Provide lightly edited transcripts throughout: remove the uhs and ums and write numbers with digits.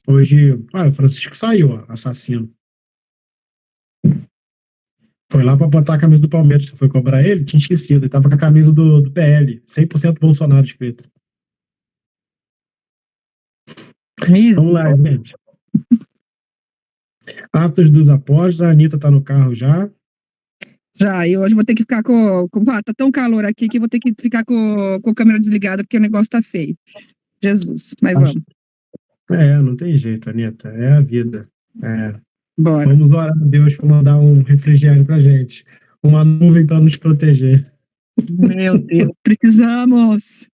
Hoje, o Francisco saiu, ó, assassino. Foi lá pra botar a camisa do Palmeiras. Foi cobrar ele, tinha esquecido. Ele tava com a camisa do PL, 100% Bolsonaro escrito. Vamos lá, gente. Atos dos Apóstolos, a Anitta tá no carro já. Já, e hoje vou ter que ficar tá tão calor aqui que vou ter que ficar com a câmera desligada, porque o negócio tá feio. Jesus, mas vamos. Não tem jeito, Anitta. É a vida. Bora. Vamos orar a Deus para mandar um refrigério pra gente. Uma nuvem para nos proteger. Meu Deus, precisamos.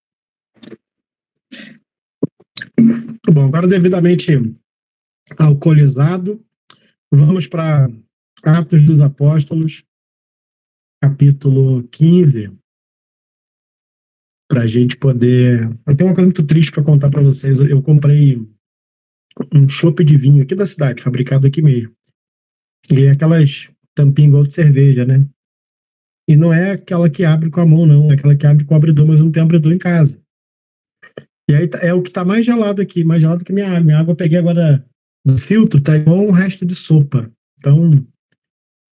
Bom, agora devidamente alcoolizado, vamos para Atos dos Apóstolos, capítulo 15, para a gente poder... Eu tenho uma coisa muito triste para contar para vocês. Eu comprei um chopp de vinho aqui da cidade, fabricado aqui mesmo. E é aquelas tampinhas igual de cerveja, né? E não é aquela que abre com a mão, não. É aquela que abre com o abridor, mas eu não tenho abridor em casa. E aí é o que tá mais gelado aqui, mais gelado que minha água. Minha água eu peguei agora do filtro, tá igual um resto de sopa. Então,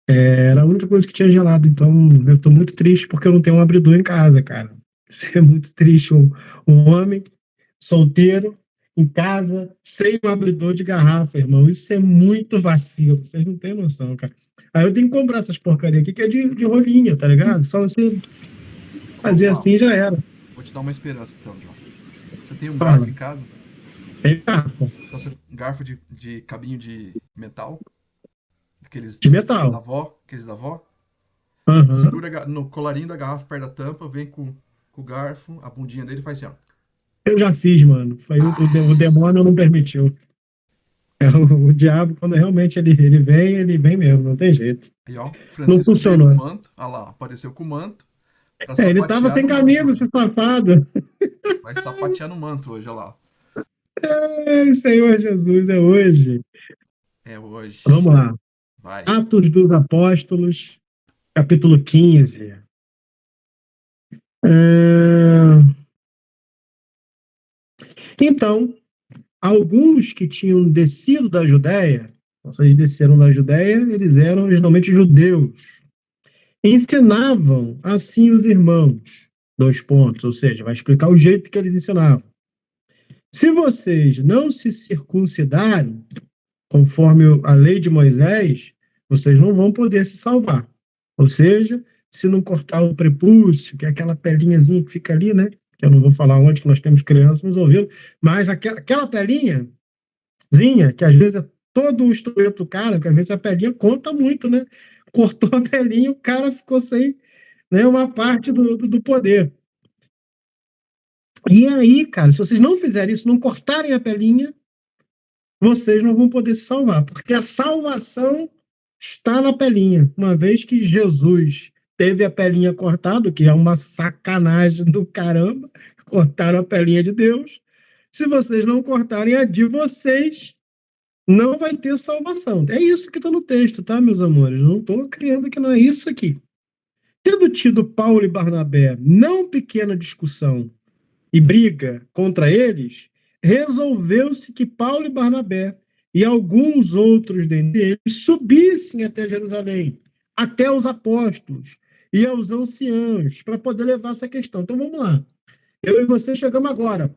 era a única coisa que tinha gelado. Então, eu tô muito triste porque eu não tenho um abridor em casa, cara. Isso é muito triste. Um homem solteiro, em casa, sem um abridor de garrafa, irmão. Isso é muito vacilo. Vocês não têm noção, cara. Aí eu tenho que comprar essas porcarias aqui, que é de rolinha, tá ligado? Só você fazer assim já era. Vou te dar uma esperança então, John. Você tem um Fala. garfo em casa? Tem garfo. Então, garfo de cabinho de metal? Aqueles De metal. Da avó? Aqueles da avó? Uhum. Segura no colarinho da garrafa perto da tampa, vem com o garfo, a bundinha dele faz assim, ó. Eu já fiz, mano. Foi o demônio não permitiu. O diabo, quando realmente ele vem mesmo, não tem jeito. Aí, ó, Francisco veio com o manto. Olha lá, apareceu com o manto. Ele tava sem camisa, esse safado. Vai sapatear no manto hoje, olha lá. Senhor Jesus, é hoje. É hoje. Vamos lá. Vai. Atos dos Apóstolos, capítulo 15. Então, alguns que tinham descido da Judéia, eles desceram da Judéia, eles eram originalmente judeus, ensinavam assim os irmãos. 2 pontos, ou seja, vai explicar o jeito que eles ensinavam. Se vocês não se circuncidarem, conforme a lei de Moisés, vocês não vão poder se salvar. Ou seja, se não cortar o prepúcio, que é aquela pelinhazinha que fica ali, né? Que eu não vou falar onde, que nós temos crianças nos ouvindo, mas aquela pelinhazinha, que às vezes é todo o instrumento do cara, porque às vezes a pelinha conta muito, né? Cortou a pelinha, o cara ficou sem, né, uma parte do poder. E aí, cara, se vocês não fizerem isso, não cortarem a pelinha, vocês não vão poder se salvar, porque a salvação está na pelinha. Uma vez que Jesus teve a pelinha cortada, que é uma sacanagem do caramba, cortaram a pelinha de Deus. Se vocês não cortarem a de vocês, não vai ter salvação. É isso que está no texto, tá, meus amores? Não estou criando que não é isso aqui. Tendo tido Paulo e Barnabé não pequena discussão e briga contra eles, resolveu-se que Paulo e Barnabé e alguns outros dentre eles subissem até Jerusalém, até os apóstolos e aos anciãos, para poder levar essa questão. Então vamos lá. Eu e você chegamos agora,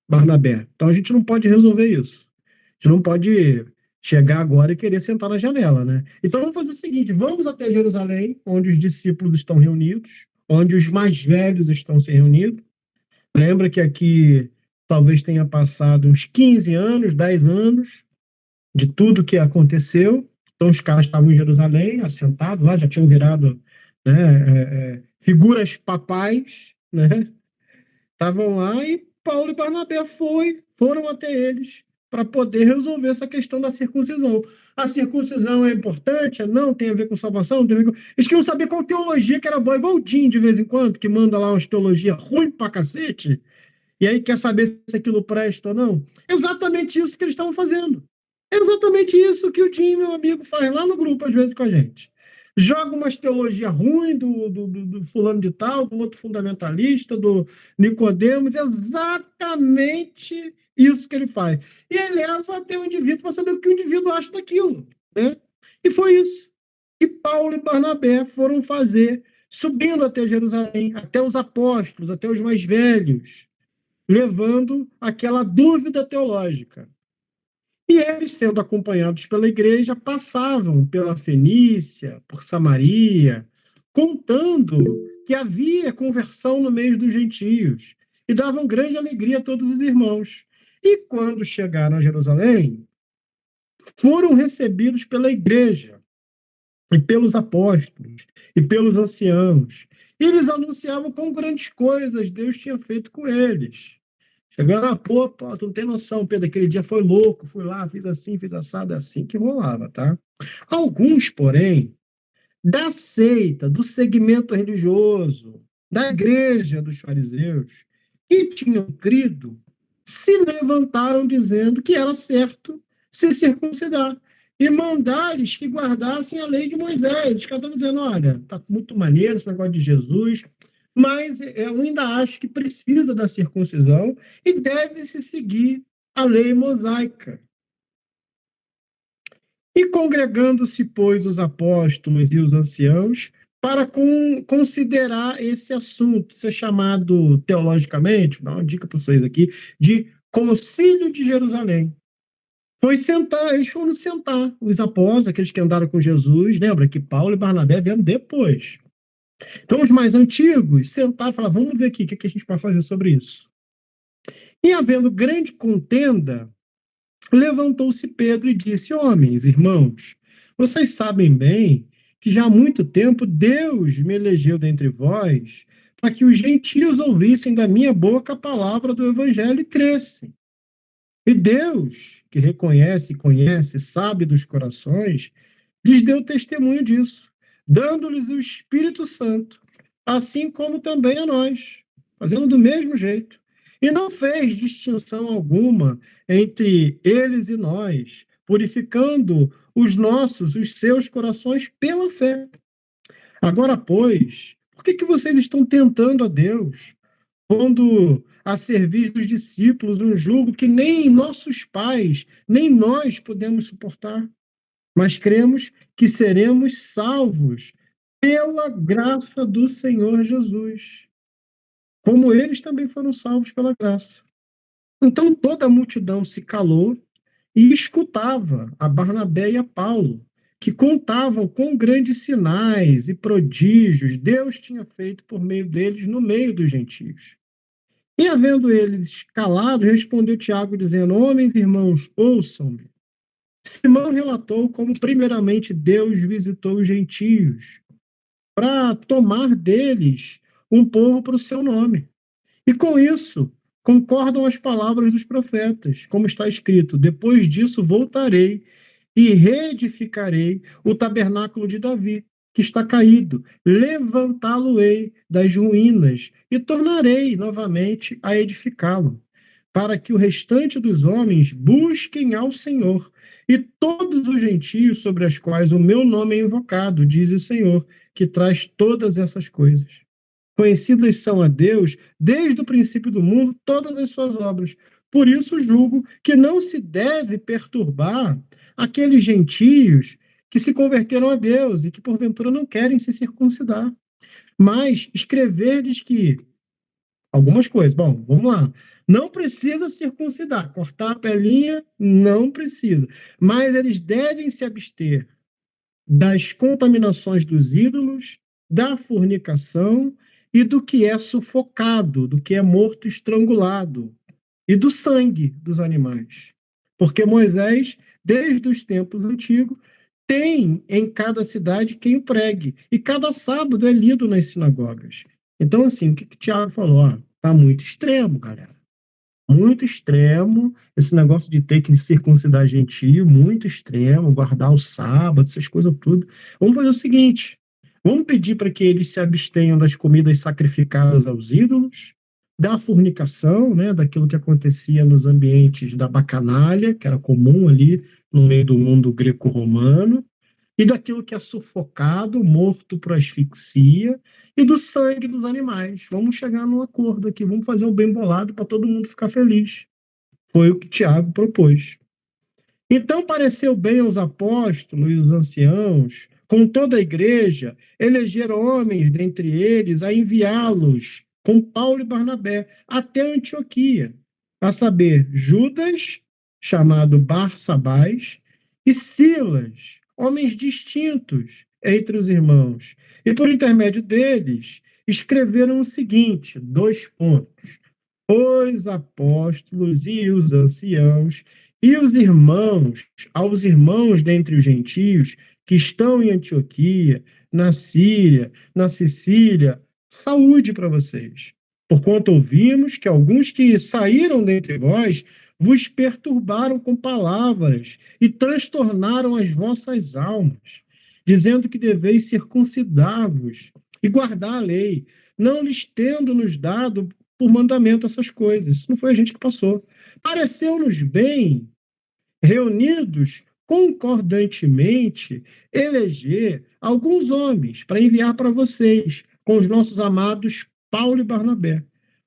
Barnabé. Então a gente não pode resolver isso. A gente não pode chegar agora e querer sentar na janela, né? Então vamos fazer o seguinte: vamos até Jerusalém, onde os discípulos estão reunidos, onde os mais velhos estão se reunindo. Lembra que aqui talvez tenha passado uns 15 anos, 10 anos de tudo que aconteceu. Então os caras estavam em Jerusalém, assentados lá, já tinham virado, né, figuras papais, né? Estavam lá e Paulo e Barnabé foram até eles para poder resolver essa questão da circuncisão. A circuncisão é importante? Não, tem a ver com salvação? Não tem a ver com... Eles queriam saber qual teologia que era boa, igual o Jim, de vez em quando, que manda lá umas teologias ruins pra cacete, e aí quer saber se aquilo presta ou não. Exatamente isso que eles estavam fazendo. Exatamente isso que o Jim, meu amigo, faz lá no grupo, às vezes, com a gente. joga umas teologia ruim do fulano de tal, do outro fundamentalista, do Nicodemos, exatamente isso que ele faz. E ele leva até o indivíduo para saber o que o indivíduo acha daquilo, né? E foi isso que Paulo e Barnabé foram fazer, subindo até Jerusalém, até os apóstolos, até os mais velhos, levando aquela dúvida teológica. E eles, sendo acompanhados pela igreja, passavam pela Fenícia, por Samaria, contando que havia conversão no meio dos gentios, e davam grande alegria a todos os irmãos. E quando chegaram a Jerusalém, foram recebidos pela igreja, e pelos apóstolos, e pelos anciãos. E eles anunciavam quão grandes coisas Deus tinha feito com eles. Chegando, pô, tu não tem noção, Pedro, aquele dia foi louco, fui lá, fiz assim, fiz assado, é assim que rolava, tá? Alguns, porém, da seita, do segmento religioso, da igreja dos fariseus, que tinham crido, se levantaram dizendo que era certo se circuncidar e mandar-lhes que guardassem a lei de Moisés. Os caras estão dizendo, olha, tá muito maneiro esse negócio de Jesus, mas eu ainda acho que precisa da circuncisão e deve-se seguir a lei mosaica. E congregando-se, pois, os apóstolos e os anciãos, para considerar esse assunto, ser chamado teologicamente, vou dar uma dica para vocês aqui, de Concílio de Jerusalém. Eles foram sentar, os apóstolos, aqueles que andaram com Jesus, lembra que Paulo e Barnabé vieram depois. Então, os mais antigos sentaram e falaram, vamos ver aqui o que a gente pode fazer sobre isso. E havendo grande contenda, levantou-se Pedro e disse, homens, irmãos, vocês sabem bem que já há muito tempo Deus me elegeu dentre vós para que os gentios ouvissem da minha boca a palavra do evangelho e crescem. E Deus, que reconhece, conhece, sabe dos corações, lhes deu testemunho disso, dando-lhes o Espírito Santo, assim como também a nós, fazendo do mesmo jeito. E não fez distinção alguma entre eles e nós, purificando os seus corações pela fé. Agora, pois, por que vocês estão tentando a Deus, pondo a serviço dos discípulos um jugo que nem nossos pais, nem nós podemos suportar? Mas cremos que seremos salvos pela graça do Senhor Jesus, como eles também foram salvos pela graça. Então toda a multidão se calou e escutava a Barnabé e a Paulo, que contavam com grandes sinais e prodígios Deus tinha feito por meio deles no meio dos gentios. E havendo eles calado, respondeu Tiago, dizendo, homens e irmãos, ouçam-me. Simão relatou como primeiramente Deus visitou os gentios para tomar deles um povo para o seu nome. E com isso, concordam as palavras dos profetas, como está escrito, depois disso voltarei e reedificarei o tabernáculo de Davi, que está caído, levantá-lo-ei das ruínas e tornarei novamente a edificá-lo, para que o restante dos homens busquem ao Senhor e todos os gentios sobre os quais o meu nome é invocado, diz o Senhor, que traz todas essas coisas. Conhecidas são a Deus, desde o princípio do mundo, todas as suas obras. Por isso julgo que não se deve perturbar aqueles gentios que se converteram a Deus e que, porventura, não querem se circuncidar. Mas escrever-lhes que algumas coisas. Bom, vamos lá. Não precisa circuncidar. Cortar a pelinha, não precisa. Mas eles devem se abster das contaminações dos ídolos, da fornicação e do que é sufocado, do que é morto estrangulado, e do sangue dos animais. Porque Moisés, desde os tempos antigos, tem em cada cidade quem o pregue, e cada sábado é lido nas sinagogas. Então, assim, o que Tiago falou? Tá muito extremo, galera. Muito extremo, esse negócio de ter que circuncidar gentio, muito extremo, guardar o sábado, essas coisas tudo. Vamos fazer o seguinte, vamos pedir para que eles se abstenham das comidas sacrificadas aos ídolos, da fornicação, né, daquilo que acontecia nos ambientes da bacanalha, que era comum ali no meio do mundo greco-romano, e daquilo que é sufocado, morto por asfixia, e do sangue dos animais. Vamos chegar num acordo aqui, vamos fazer um bem bolado para todo mundo ficar feliz. Foi o que Tiago propôs. Então pareceu bem aos apóstolos e os anciãos, com toda a igreja, eleger homens dentre eles a enviá-los com Paulo e Barnabé até Antioquia, a saber, Judas, chamado Barsabás, e Silas, homens distintos entre os irmãos. E por intermédio deles, escreveram o seguinte, 2 pontos. Os apóstolos e os anciãos e os irmãos, aos irmãos dentre os gentios que estão em Antioquia, na Síria, na Sicília, saúde para vocês. Porquanto ouvimos que alguns que saíram dentre vós vos perturbaram com palavras e transtornaram as vossas almas, dizendo que deveis circuncidar-vos e guardar a lei, não lhes tendo nos dado por mandamento essas coisas. Isso não foi a gente que passou. Pareceu-nos bem, reunidos concordantemente, eleger alguns homens para enviar para vocês, com os nossos amados Paulo e Barnabé.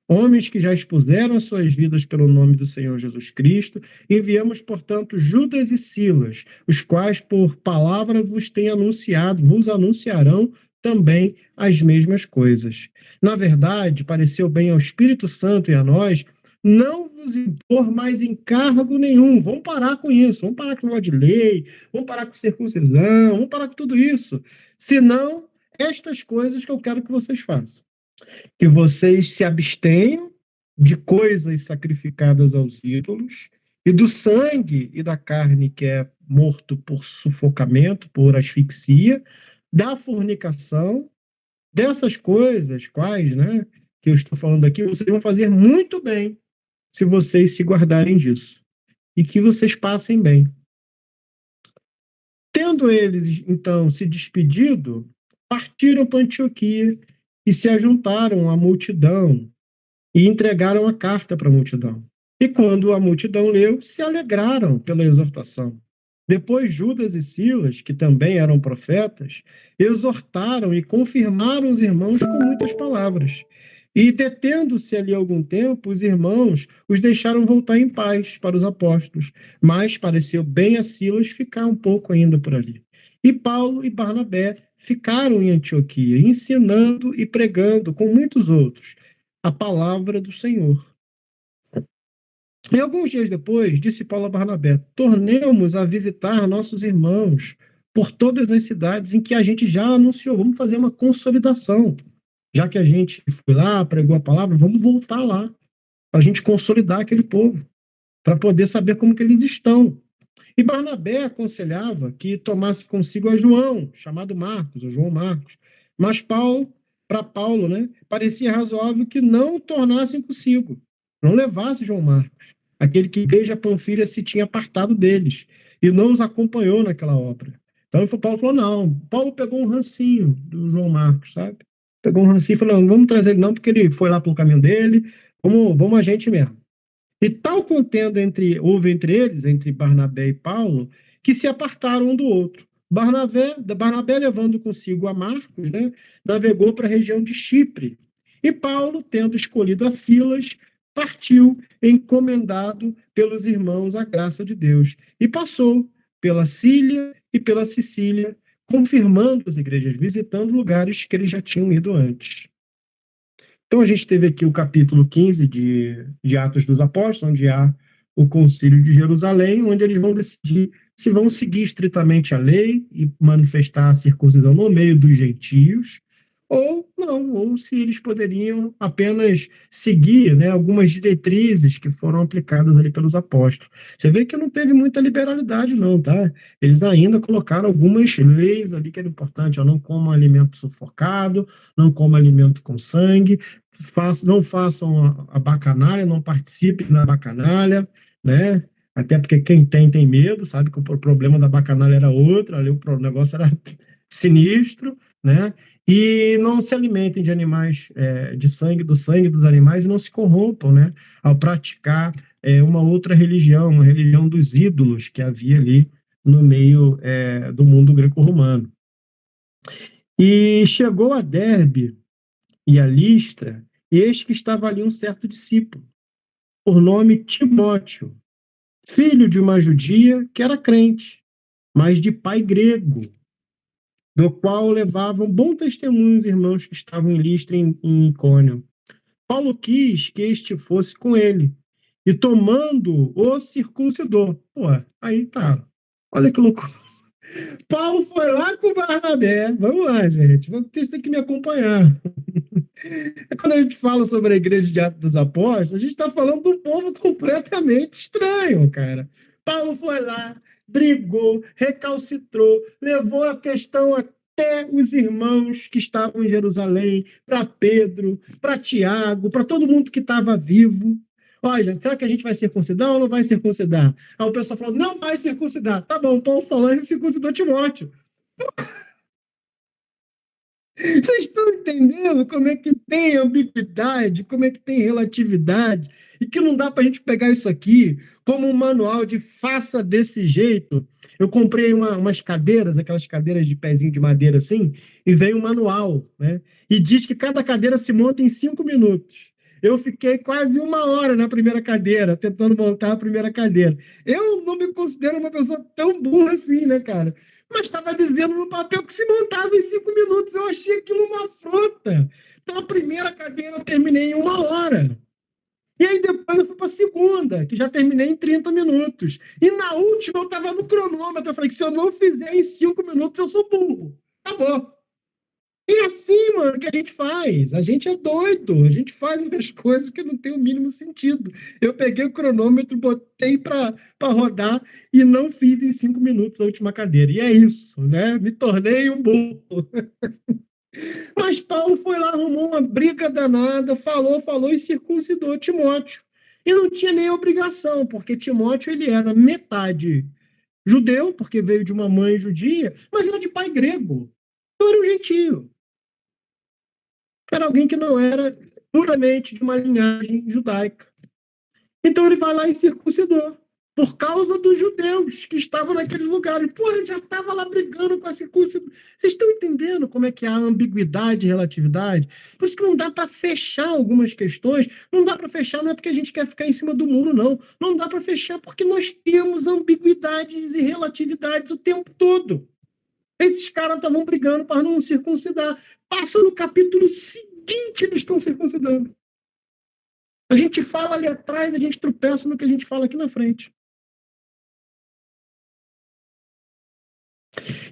Homens que já expuseram as suas vidas pelo nome do Senhor Jesus Cristo, enviamos, portanto, Judas e Silas, os quais, por palavra, vos têm anunciado, vos anunciarão também as mesmas coisas. Na verdade, pareceu bem ao Espírito Santo e a nós não vos impor mais encargo nenhum. Vamos parar com isso, vamos parar com o negócio de lei, vamos parar com circuncisão, vamos parar com tudo isso. Senão, estas coisas que eu quero que vocês façam. Que vocês se abstenham de coisas sacrificadas aos ídolos e do sangue e da carne que é morto por sufocamento, por asfixia, da fornicação, dessas coisas, quais, né, que eu estou falando aqui, vocês vão fazer muito bem se vocês se guardarem disso. E que vocês passem bem. Tendo eles, então, se despedido, partiram para Antioquia e se ajuntaram à multidão e entregaram a carta para a multidão. E quando a multidão leu, se alegraram pela exortação. Depois Judas e Silas, que também eram profetas, exortaram e confirmaram os irmãos com muitas palavras. E, detendo-se ali algum tempo, os irmãos os deixaram voltar em paz para os apóstolos, mas pareceu bem a Silas ficar um pouco ainda por ali. E Paulo e Barnabé ficaram em Antioquia, ensinando e pregando com muitos outros a palavra do Senhor. E alguns dias depois, disse Paulo a Barnabé: tornemos a visitar nossos irmãos por todas as cidades em que a gente já anunciou. Vamos fazer uma consolidação. Já que a gente foi lá, pregou a palavra, vamos voltar lá, para a gente consolidar aquele povo, para poder saber como que eles estão. E Barnabé aconselhava que tomasse consigo a João, chamado Marcos, ou João Marcos. Mas para Paulo, né, parecia razoável que não tornassem consigo, não levasse João Marcos, aquele que desde a Panfilha se tinha apartado deles, e não os acompanhou naquela obra. Então Paulo falou, não, Paulo pegou um rancinho do João Marcos, sabe? Pegou um rancinho e falou, não vamos trazer ele não, porque ele foi lá pelo caminho dele, vamos a gente mesmo. E tal contenda houve entre eles, entre Barnabé e Paulo, que se apartaram um do outro. Barnabé levando consigo a Marcos, né, navegou para a região de Chipre. E Paulo, tendo escolhido a Silas, partiu encomendado pelos irmãos à graça de Deus. E passou pela Síria e pela Sicília, confirmando as igrejas, visitando lugares que eles já tinham ido antes. Então, a gente teve aqui o capítulo 15 de Atos dos Apóstolos, onde há o Concílio de Jerusalém, onde eles vão decidir se vão seguir estritamente a lei e manifestar a circuncisão no meio dos gentios, ou não, ou se eles poderiam apenas seguir, né, algumas diretrizes que foram aplicadas ali pelos apóstolos. Você vê que não teve muita liberalidade não, tá? Eles ainda colocaram algumas leis ali que era importante, ó, não comam alimento sufocado, não comam alimento com sangue, não façam a bacanalha, não participem da bacanalha, né? Até porque quem tem medo, sabe que o problema da bacanalha era outro, ali o negócio era sinistro, né? E não se alimentem de animais, do sangue dos animais, e não se corrompam, né? Ao praticar uma outra religião, uma religião dos ídolos que havia ali no meio do mundo greco-romano. E chegou a Derbe e a Listra, e eis que estava ali um certo discípulo, por nome Timóteo, filho de uma judia que era crente, mas de pai grego, do qual levavam bom testemunho os irmãos que estavam em Listra e em Icônio. Paulo quis que este fosse com ele, e tomando o circuncidou. Pô, aí tá. Olha que loucura. Paulo foi lá com o Barnabé. Vamos lá, gente. Vocês têm que me acompanhar. Quando a gente fala sobre a igreja de Atos dos Apóstolos, a gente está falando de um povo completamente estranho, cara. Paulo foi lá, brigou, recalcitrou, levou a questão até os irmãos que estavam em Jerusalém, para Pedro, para Tiago, para todo mundo que estava vivo. Olha, gente, será que a gente vai circuncidar ou não vai circuncidar? Aí o pessoal falou, não vai circuncidar. Tá bom, Paulo falou e circuncidou Timóteo. Vocês estão entendendo como é que tem ambiguidade, como é que tem relatividade, e que não dá para a gente pegar isso aqui como um manual de faça desse jeito. Eu comprei umas cadeiras, aquelas cadeiras de pezinho de madeira assim, e vem um manual, né? E diz que cada cadeira se monta em 5 minutos. Eu fiquei quase 1 hora na primeira cadeira, tentando montar a primeira cadeira. Eu não me considero uma pessoa tão burra assim, né, cara? Mas estava dizendo no papel que se montava em 5 minutos. Eu achei aquilo uma afronta. Então, a primeira cadeira eu terminei em 1 hora. E aí depois eu fui para a segunda, que já terminei em 30 minutos. E na última eu estava no cronômetro. Eu falei que se eu não fizer em 5 minutos, eu sou burro. Acabou. E assim, mano, que a gente faz. A gente é doido. A gente faz as coisas que não tem o mínimo sentido. Eu peguei o cronômetro, botei para rodar e não fiz em 5 minutos a última cadeira. E é isso, né? Me tornei um burro. Mas Paulo foi lá, arrumou uma briga danada, falou e circuncidou Timóteo. E não tinha nem obrigação, porque Timóteo ele era metade judeu, porque veio de uma mãe judia, mas era de pai grego. Então era um gentio. Era alguém que não era puramente de uma linhagem judaica. Então ele vai lá e circuncidou, por causa dos judeus que estavam naqueles lugares. Pô, ele já estava lá brigando com a circuncisão. Vocês estão entendendo como é que há ambiguidade e relatividade? Por isso que não dá para fechar algumas questões. Não dá para fechar, não é porque a gente quer ficar em cima do muro, não. Não dá para fechar porque nós temos ambiguidades e relatividades o tempo todo. Esses caras estavam brigando para não circuncidar. Passa no capítulo seguinte, eles estão circuncidando. A gente fala ali atrás, a gente tropeça no que a gente fala aqui na frente.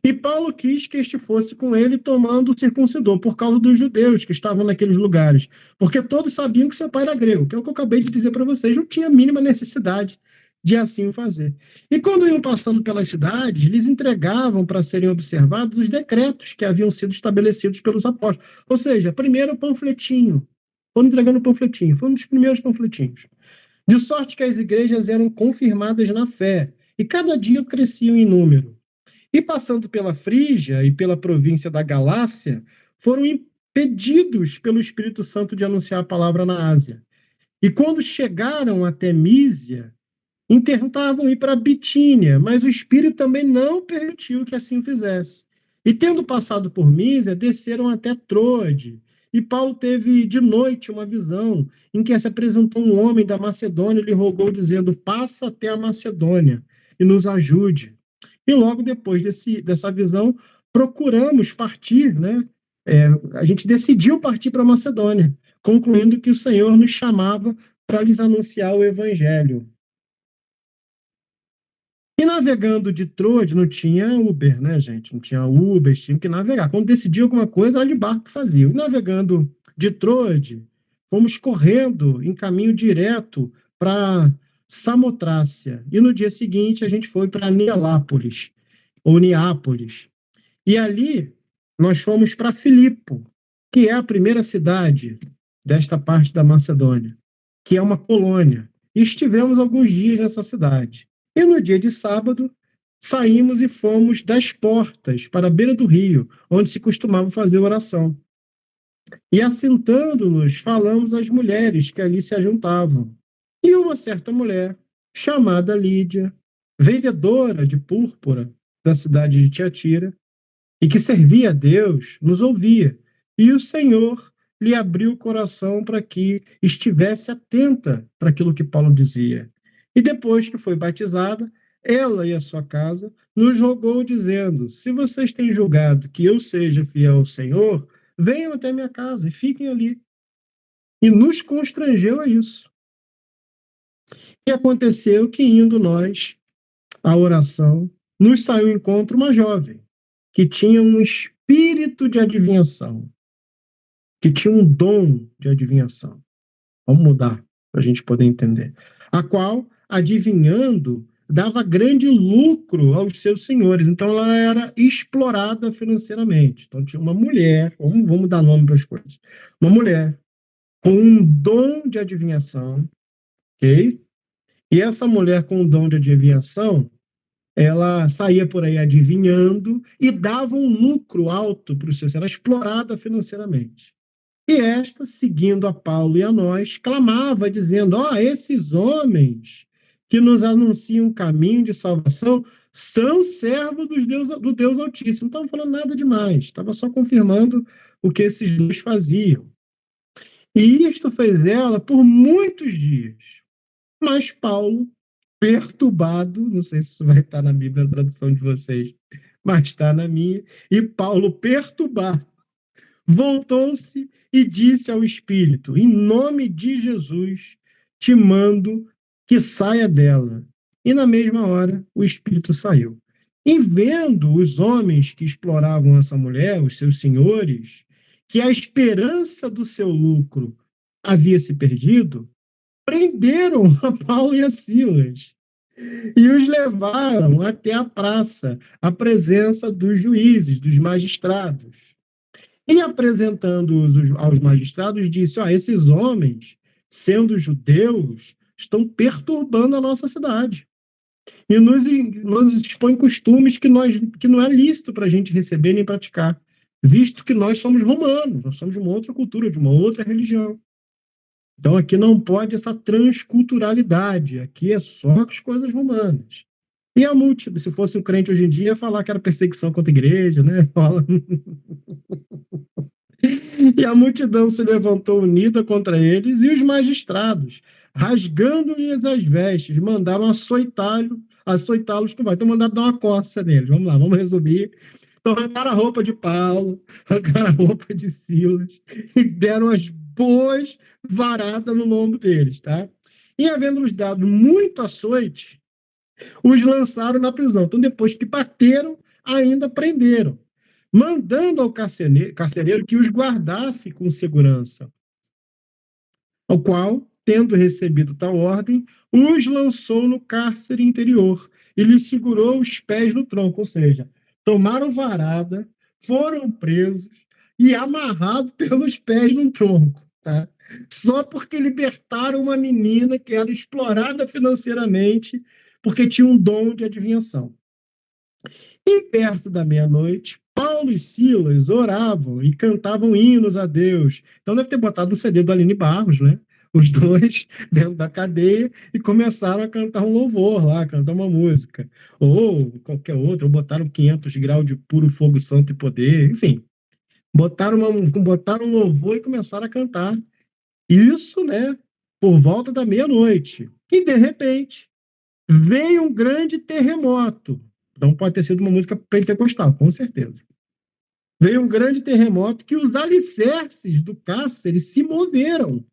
E Paulo quis que este fosse com ele tomando o circuncidor, por causa dos judeus que estavam naqueles lugares. Porque todos sabiam que seu pai era grego, que é o que eu acabei de dizer para vocês, não tinha a mínima necessidade de assim fazer. E quando iam passando pelas cidades, lhes entregavam para serem observados os decretos que haviam sido estabelecidos pelos apóstolos. Ou seja, primeiro o panfletinho. Foram entregando o panfletinho, foi um dos primeiros panfletinhos. De sorte que as igrejas eram confirmadas na fé, e cada dia cresciam em número. E passando pela Frígia e pela província da Galácia, foram impedidos pelo Espírito Santo de anunciar a palavra na Ásia. E quando chegaram até Mísia, intentavam ir para Bitínia, mas o Espírito também não permitiu que assim fizesse. E tendo passado por Mísia, desceram até Troade. E Paulo teve de noite uma visão em que se apresentou um homem da Macedônia e lhe rogou, dizendo: passa até a Macedônia e nos ajude. E logo depois dessa visão, procuramos partir, né? A gente decidiu partir para a Macedônia, concluindo que o Senhor nos chamava para lhes anunciar o Evangelho. E navegando de Troade, não tinha Uber, né, gente? Não tinha Uber, tinha que navegar. Quando decidia alguma coisa, era de barco que fazia. E navegando de Troade, fomos correndo em caminho direto para Samotrácia. E no dia seguinte, a gente foi para Neápolis, ou Neápolis. E ali, nós fomos para Filipo, que é a primeira cidade desta parte da Macedônia, que é uma colônia. E estivemos alguns dias nessa cidade. E no dia de sábado, saímos e fomos das portas para a beira do rio, onde se costumava fazer oração. E assentando-nos, falamos às mulheres que ali se ajuntavam. E uma certa mulher, chamada Lídia, vendedora de púrpura da cidade de Tiatira, e que servia a Deus, nos ouvia. E o Senhor lhe abriu o coração para que estivesse atenta para aquilo que Paulo dizia. E depois que foi batizada, ela e a sua casa nos rogou, dizendo: se vocês têm julgado que eu seja fiel ao Senhor, venham até minha casa e fiquem ali. E nos constrangeu a isso. E aconteceu que, indo nós à oração, nos saiu ao encontro uma jovem que tinha um espírito de adivinhação, que tinha um dom de adivinhação. Vamos mudar para a gente poder entender. A qual, adivinhando, dava grande lucro aos seus senhores. Então, ela era explorada financeiramente. Então, tinha uma mulher, vamos dar nome para as coisas. Uma mulher com um dom de adivinhação, ok? E essa mulher com um dom de adivinhação, ela saía por aí adivinhando e dava um lucro alto para os seus, era explorada financeiramente. E esta, seguindo a Paulo e a nós, clamava, dizendo: esses homens que nos anunciam um caminho de salvação são servos do Deus Altíssimo. Não estava falando nada demais, estava só confirmando o que esses dois faziam. E isto fez ela por muitos dias. Mas Paulo, perturbado, não sei se isso vai estar na Bíblia, na tradução de vocês, mas está na minha, e Paulo, perturbado, voltou-se e disse ao Espírito: em nome de Jesus, te mando que saia dela. E na mesma hora, o Espírito saiu. E vendo os homens que exploravam essa mulher, os seus senhores, que a esperança do seu lucro havia se perdido, prenderam a Paulo e a Silas e os levaram até a praça, à presença dos juízes, dos magistrados. E apresentando-os aos magistrados, disse: esses homens, sendo judeus, estão perturbando a nossa cidade e nos expõem costumes que não é lícito para a gente receber nem praticar, visto que nós somos romanos, nós somos de uma outra cultura, de uma outra religião. Então aqui não pode essa transculturalidade, aqui é só as coisas romanas. E a multidão, se fosse um crente hoje em dia, ia falar que era perseguição contra a igreja, né? Fala. E a multidão se levantou unida contra eles, e os magistrados, rasgando-lhes as vestes, mandaram açoitá-los com vai. Então mandaram dar uma coça neles. Vamos lá, vamos resumir. Então arrancaram a roupa de Paulo, arrancaram a roupa de Silas, e deram as boas varadas no lombo deles, tá? E havendo-lhes dado muito açoite, os lançaram na prisão. Então depois que bateram, ainda prenderam, mandando ao carcereiro que os guardasse com segurança, ao qual, tendo recebido tal ordem, os lançou no cárcere interior e lhes segurou os pés no tronco, ou seja, tomaram varada, foram presos e amarrados pelos pés no tronco, tá? Só porque libertaram uma menina que era explorada financeiramente porque tinha um dom de adivinhação. E perto da meia-noite, Paulo e Silas oravam e cantavam hinos a Deus. Então deve ter botado o CD do Aline Barros, né? Os dois dentro da cadeia e começaram a cantar um louvor lá, cantar uma música. Ou qualquer outra, ou botaram 500 graus de puro fogo santo e poder, enfim. Botaram um louvor e começaram a cantar. Isso, né? Por volta da meia-noite. E, de repente, veio um grande terremoto. Então pode ter sido uma música pentecostal, com certeza. Veio um grande terremoto que os alicerces do cárcere se moveram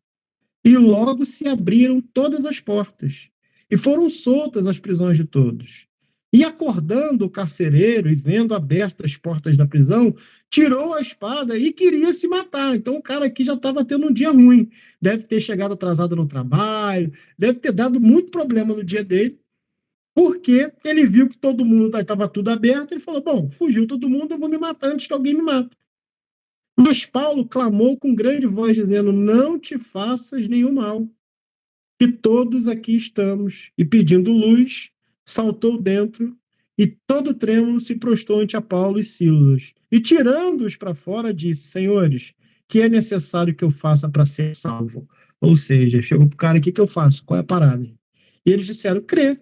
e logo se abriram todas as portas e foram soltas as prisões de todos. E acordando o carcereiro e vendo abertas as portas da prisão, tirou a espada e queria se matar. Então o cara aqui já estava tendo um dia ruim. Deve ter chegado atrasado no trabalho, deve ter dado muito problema no dia dele. Porque ele viu que todo mundo estava tudo aberto, ele falou: bom, fugiu todo mundo, eu vou me matar antes que alguém me mate. Mas Paulo clamou com grande voz, dizendo: não te faças nenhum mal, que todos aqui estamos. E pedindo luz, saltou dentro, e todo trêmulo se prostrou ante a Paulo e Silas. E tirando-os para fora, disse: senhores, que é necessário que eu faça para ser salvo? Ou seja, chegou para o cara: o que eu faço? Qual é a parada? E eles disseram: crê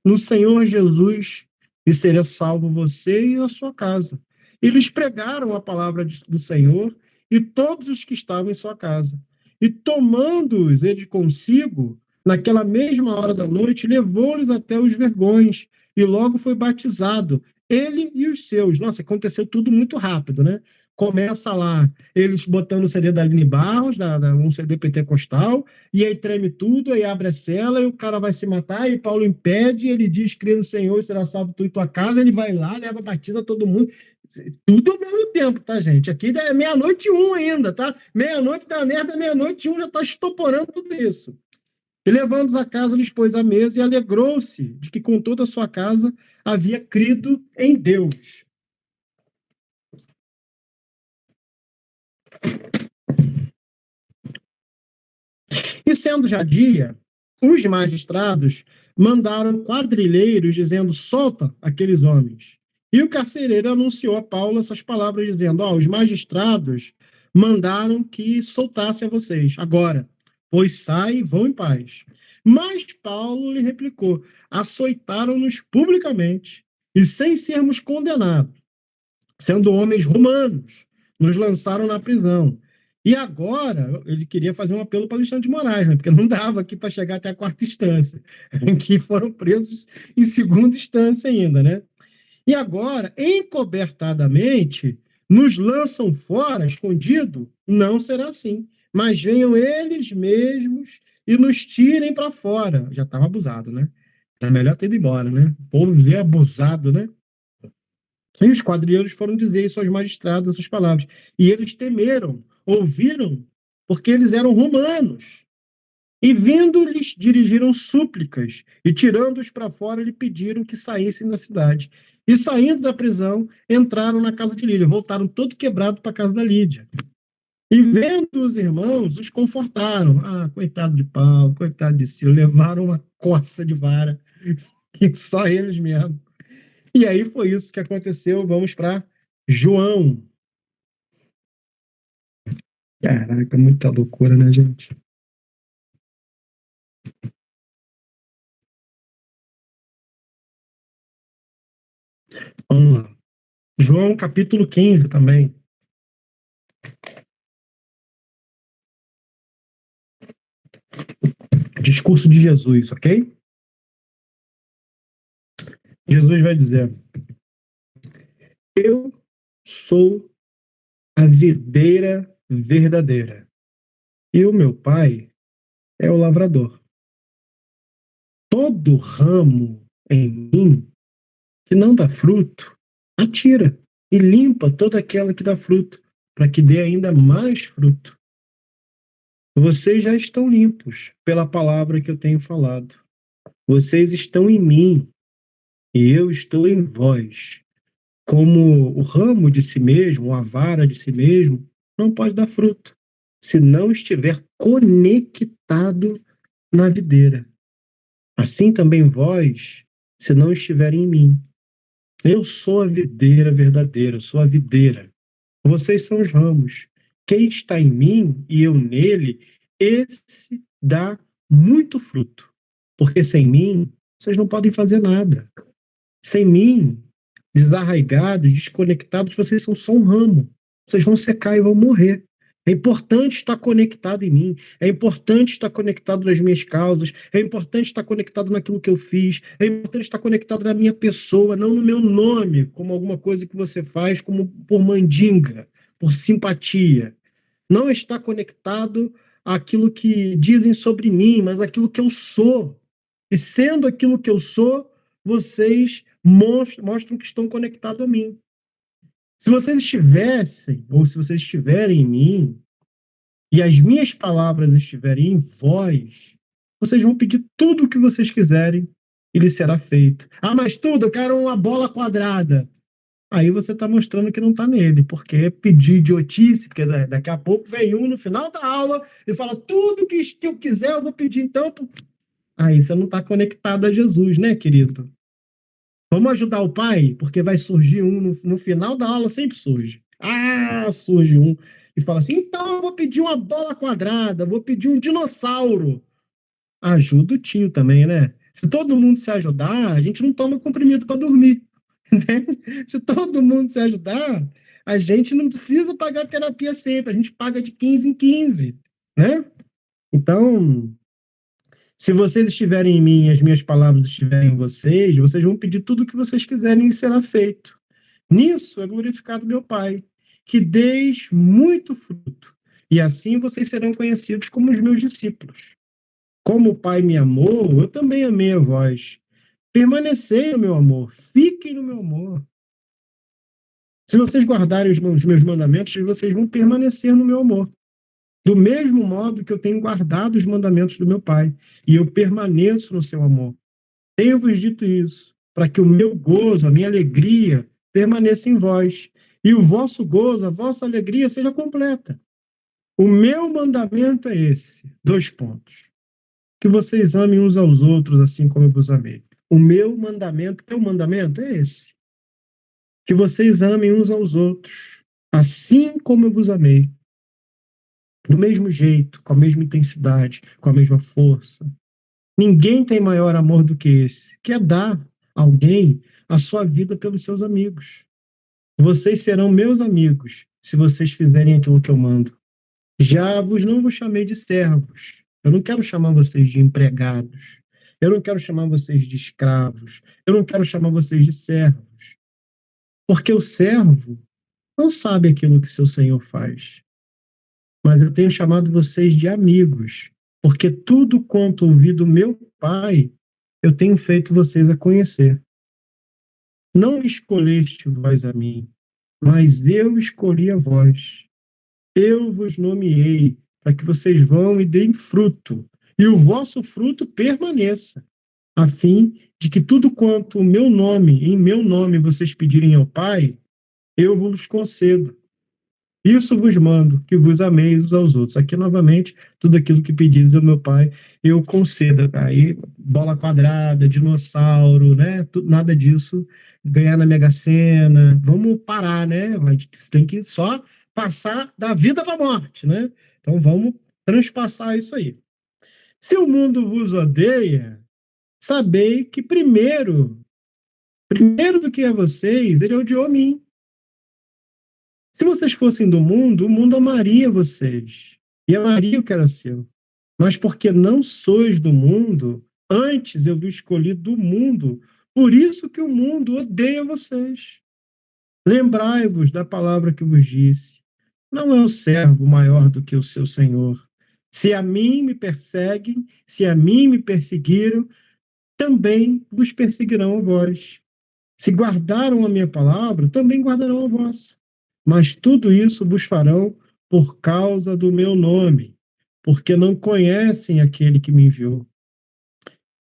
no Senhor Jesus e será salvo você e a sua casa. Eles pregaram a palavra do Senhor e todos os que estavam em sua casa. E tomando-os ele consigo, naquela mesma hora da noite, levou-lhes até os vergões e logo foi batizado, ele e os seus. Nossa, aconteceu tudo muito rápido, né? Começa lá, eles botando o CD da Aline Barros, um CD pentecostal, e aí treme tudo, aí abre a cela, e o cara vai se matar, e Paulo impede, e ele diz, crê no Senhor, será salvo tu e tua casa, ele vai lá, leva, batiza todo mundo, tudo ao mesmo tempo, tá, gente? Aqui é meia-noite e um ainda, tá? Meia-noite da merda, meia-noite e um já tá estoporando tudo isso. E levando-os a casa, lhes pôs à mesa, e alegrou-se de que com toda a sua casa havia crido em Deus. E sendo já dia, os magistrados mandaram quadrilheiros dizendo, solta aqueles homens. E o carcereiro anunciou a Paulo essas palavras dizendo, os magistrados mandaram que soltasse a vocês agora, pois sai e vão em paz. Mas Paulo lhe replicou, açoitaram-nos publicamente e sem sermos condenados, sendo homens romanos, nos lançaram na prisão. E agora, ele queria fazer um apelo para Alexandre de Moraes, né? Porque não dava aqui para chegar até a quarta instância, em que foram presos em segunda instância ainda, né? E agora, encobertadamente, nos lançam fora, escondido? Não será assim. Mas venham eles mesmos e nos tirem para fora. Já estava abusado, né? Era melhor ter ido embora, né? O povo dizia abusado, né? E os quadrilheiros foram dizer isso aos magistrados, essas palavras. E eles temeram, ouviram, porque eles eram romanos. E vindo, lhes dirigiram súplicas, e tirando-os para fora, lhe pediram que saíssem da cidade. E saindo da prisão, entraram na casa de Lídia, voltaram todo quebrado para a casa da Lídia. E vendo os irmãos, os confortaram. Coitado de Paulo, coitado de Silo, levaram uma coça de vara, que só eles mesmo. E aí foi isso que aconteceu. Vamos para João. Caraca, muita loucura, né, gente? Vamos lá. João, capítulo 15 também. Discurso de Jesus, ok? Jesus vai dizer: eu sou a videira verdadeira, e o meu pai é o lavrador. Todo ramo em mim que não dá fruto, atira e limpa toda aquela que dá fruto, para que dê ainda mais fruto. Vocês já estão limpos pela palavra que eu tenho falado. Vocês estão em mim e eu estou em vós. Como o ramo de si mesmo, a vara de si mesmo, não pode dar fruto, se não estiver conectado na videira. Assim também vós, se não estiverem em mim. Eu sou a videira verdadeira, eu sou a videira. Vocês são os ramos. Quem está em mim e eu nele, esse dá muito fruto. Porque sem mim, vocês não podem fazer nada. Sem mim, desarraigados, desconectados, vocês são só um ramo. Vocês vão secar e vão morrer. É importante estar conectado em mim, é importante estar conectado nas minhas causas, é importante estar conectado naquilo que eu fiz, é importante estar conectado na minha pessoa, não no meu nome, como alguma coisa que você faz, como por mandinga, por simpatia. Não está conectado àquilo que dizem sobre mim, mas àquilo que eu sou. E sendo aquilo que eu sou, vocês mostram que estão conectados a mim. Se vocês estivessem, ou se vocês estiverem em mim, e as minhas palavras estiverem em vós, vocês vão pedir tudo o que vocês quiserem e lhe será feito. Mas tudo, eu quero uma bola quadrada. Aí você está mostrando que não está nele, porque pedir idiotice, porque daqui a pouco vem um no final da aula e fala tudo que eu quiser, eu vou pedir então. Aí você não está conectado a Jesus, né, querido? Vamos ajudar o pai, porque vai surgir um no final da aula, sempre surge. Surge um e fala assim: então eu vou pedir uma bola quadrada, vou pedir um dinossauro. Ajuda o tio também, né? Se todo mundo se ajudar, a gente não toma comprimido para dormir. Né? Se todo mundo se ajudar, a gente não precisa pagar terapia sempre, a gente paga de 15 em 15, né? Então, se vocês estiverem em mim e as minhas palavras estiverem em vocês, vocês vão pedir tudo o que vocês quiserem e será feito. Nisso é glorificado meu Pai, que deis muito fruto, e assim vocês serão conhecidos como os meus discípulos. Como o Pai me amou, eu também amei a vós. Permanecei no meu amor, fiquem no meu amor. Se vocês guardarem os meus mandamentos, vocês vão permanecer no meu amor. Do mesmo modo que eu tenho guardado os mandamentos do meu Pai, e eu permaneço no seu amor. Tenho-vos dito isso, para que o meu gozo, a minha alegria, permaneça em vós, e o vosso gozo, a vossa alegria seja completa. O meu mandamento é esse, 2 pontos. Que vocês amem uns aos outros, assim como eu vos amei. O meu mandamento, teu mandamento é esse. Que vocês amem uns aos outros, assim como eu vos amei. Do mesmo jeito, com a mesma intensidade, com a mesma força. Ninguém tem maior amor do que esse, que é dar a alguém a sua vida pelos seus amigos. Vocês serão meus amigos se vocês fizerem aquilo que eu mando. Não vos chamei de servos. Eu não quero chamar vocês de empregados. Eu não quero chamar vocês de escravos. Eu não quero chamar vocês de servos. Porque o servo não sabe aquilo que seu senhor faz. Mas eu tenho chamado vocês de amigos, porque tudo quanto ouvi do meu Pai, eu tenho feito vocês a conhecer. Não escolheste vós a mim, mas eu escolhi a vós. Eu vos nomeei para que vocês vão e deem fruto, e o vosso fruto permaneça, a fim de que tudo quanto em meu nome vocês pedirem ao Pai, eu vos concedo. Isso vos mando, que vos ameis uns aos outros. Aqui, novamente, tudo aquilo que pedis ao meu Pai, eu conceda. Aí, bola quadrada, dinossauro, né? Nada disso. Ganhar na Mega Sena. Vamos parar, né? A gente tem que só passar da vida para a morte, né? Então, vamos transpassar isso aí. Se o mundo vos odeia, sabei que primeiro do que a vocês, ele odiou a mim. Se vocês fossem do mundo, o mundo amaria vocês e amaria o que era seu. Mas porque não sois do mundo, antes eu vos escolhi do mundo, por isso que o mundo odeia vocês. Lembrai-vos da palavra que vos disse. Não é o servo maior do que o seu senhor. Se a mim me perseguem, se a mim me perseguiram, também vos perseguirão a vós. Se guardaram a minha palavra, também guardarão a vossa. Mas tudo isso vos farão por causa do meu nome, porque não conhecem aquele que me enviou.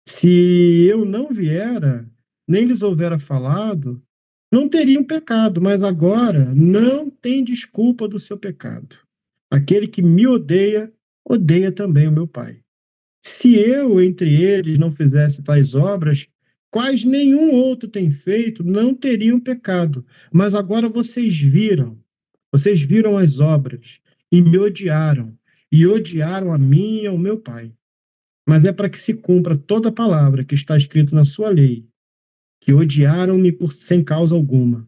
Se eu não viera, nem lhes houvera falado, não teriam pecado, mas agora não tem desculpa do seu pecado. Aquele que me odeia, odeia também o meu Pai. Se eu, entre eles, não fizesse tais obras, quais nenhum outro tem feito, não teriam pecado. Mas agora vocês viram as obras e me odiaram, e odiaram a mim e ao meu Pai. Mas é para que se cumpra toda a palavra que está escrita na sua lei, que odiaram-me sem causa alguma.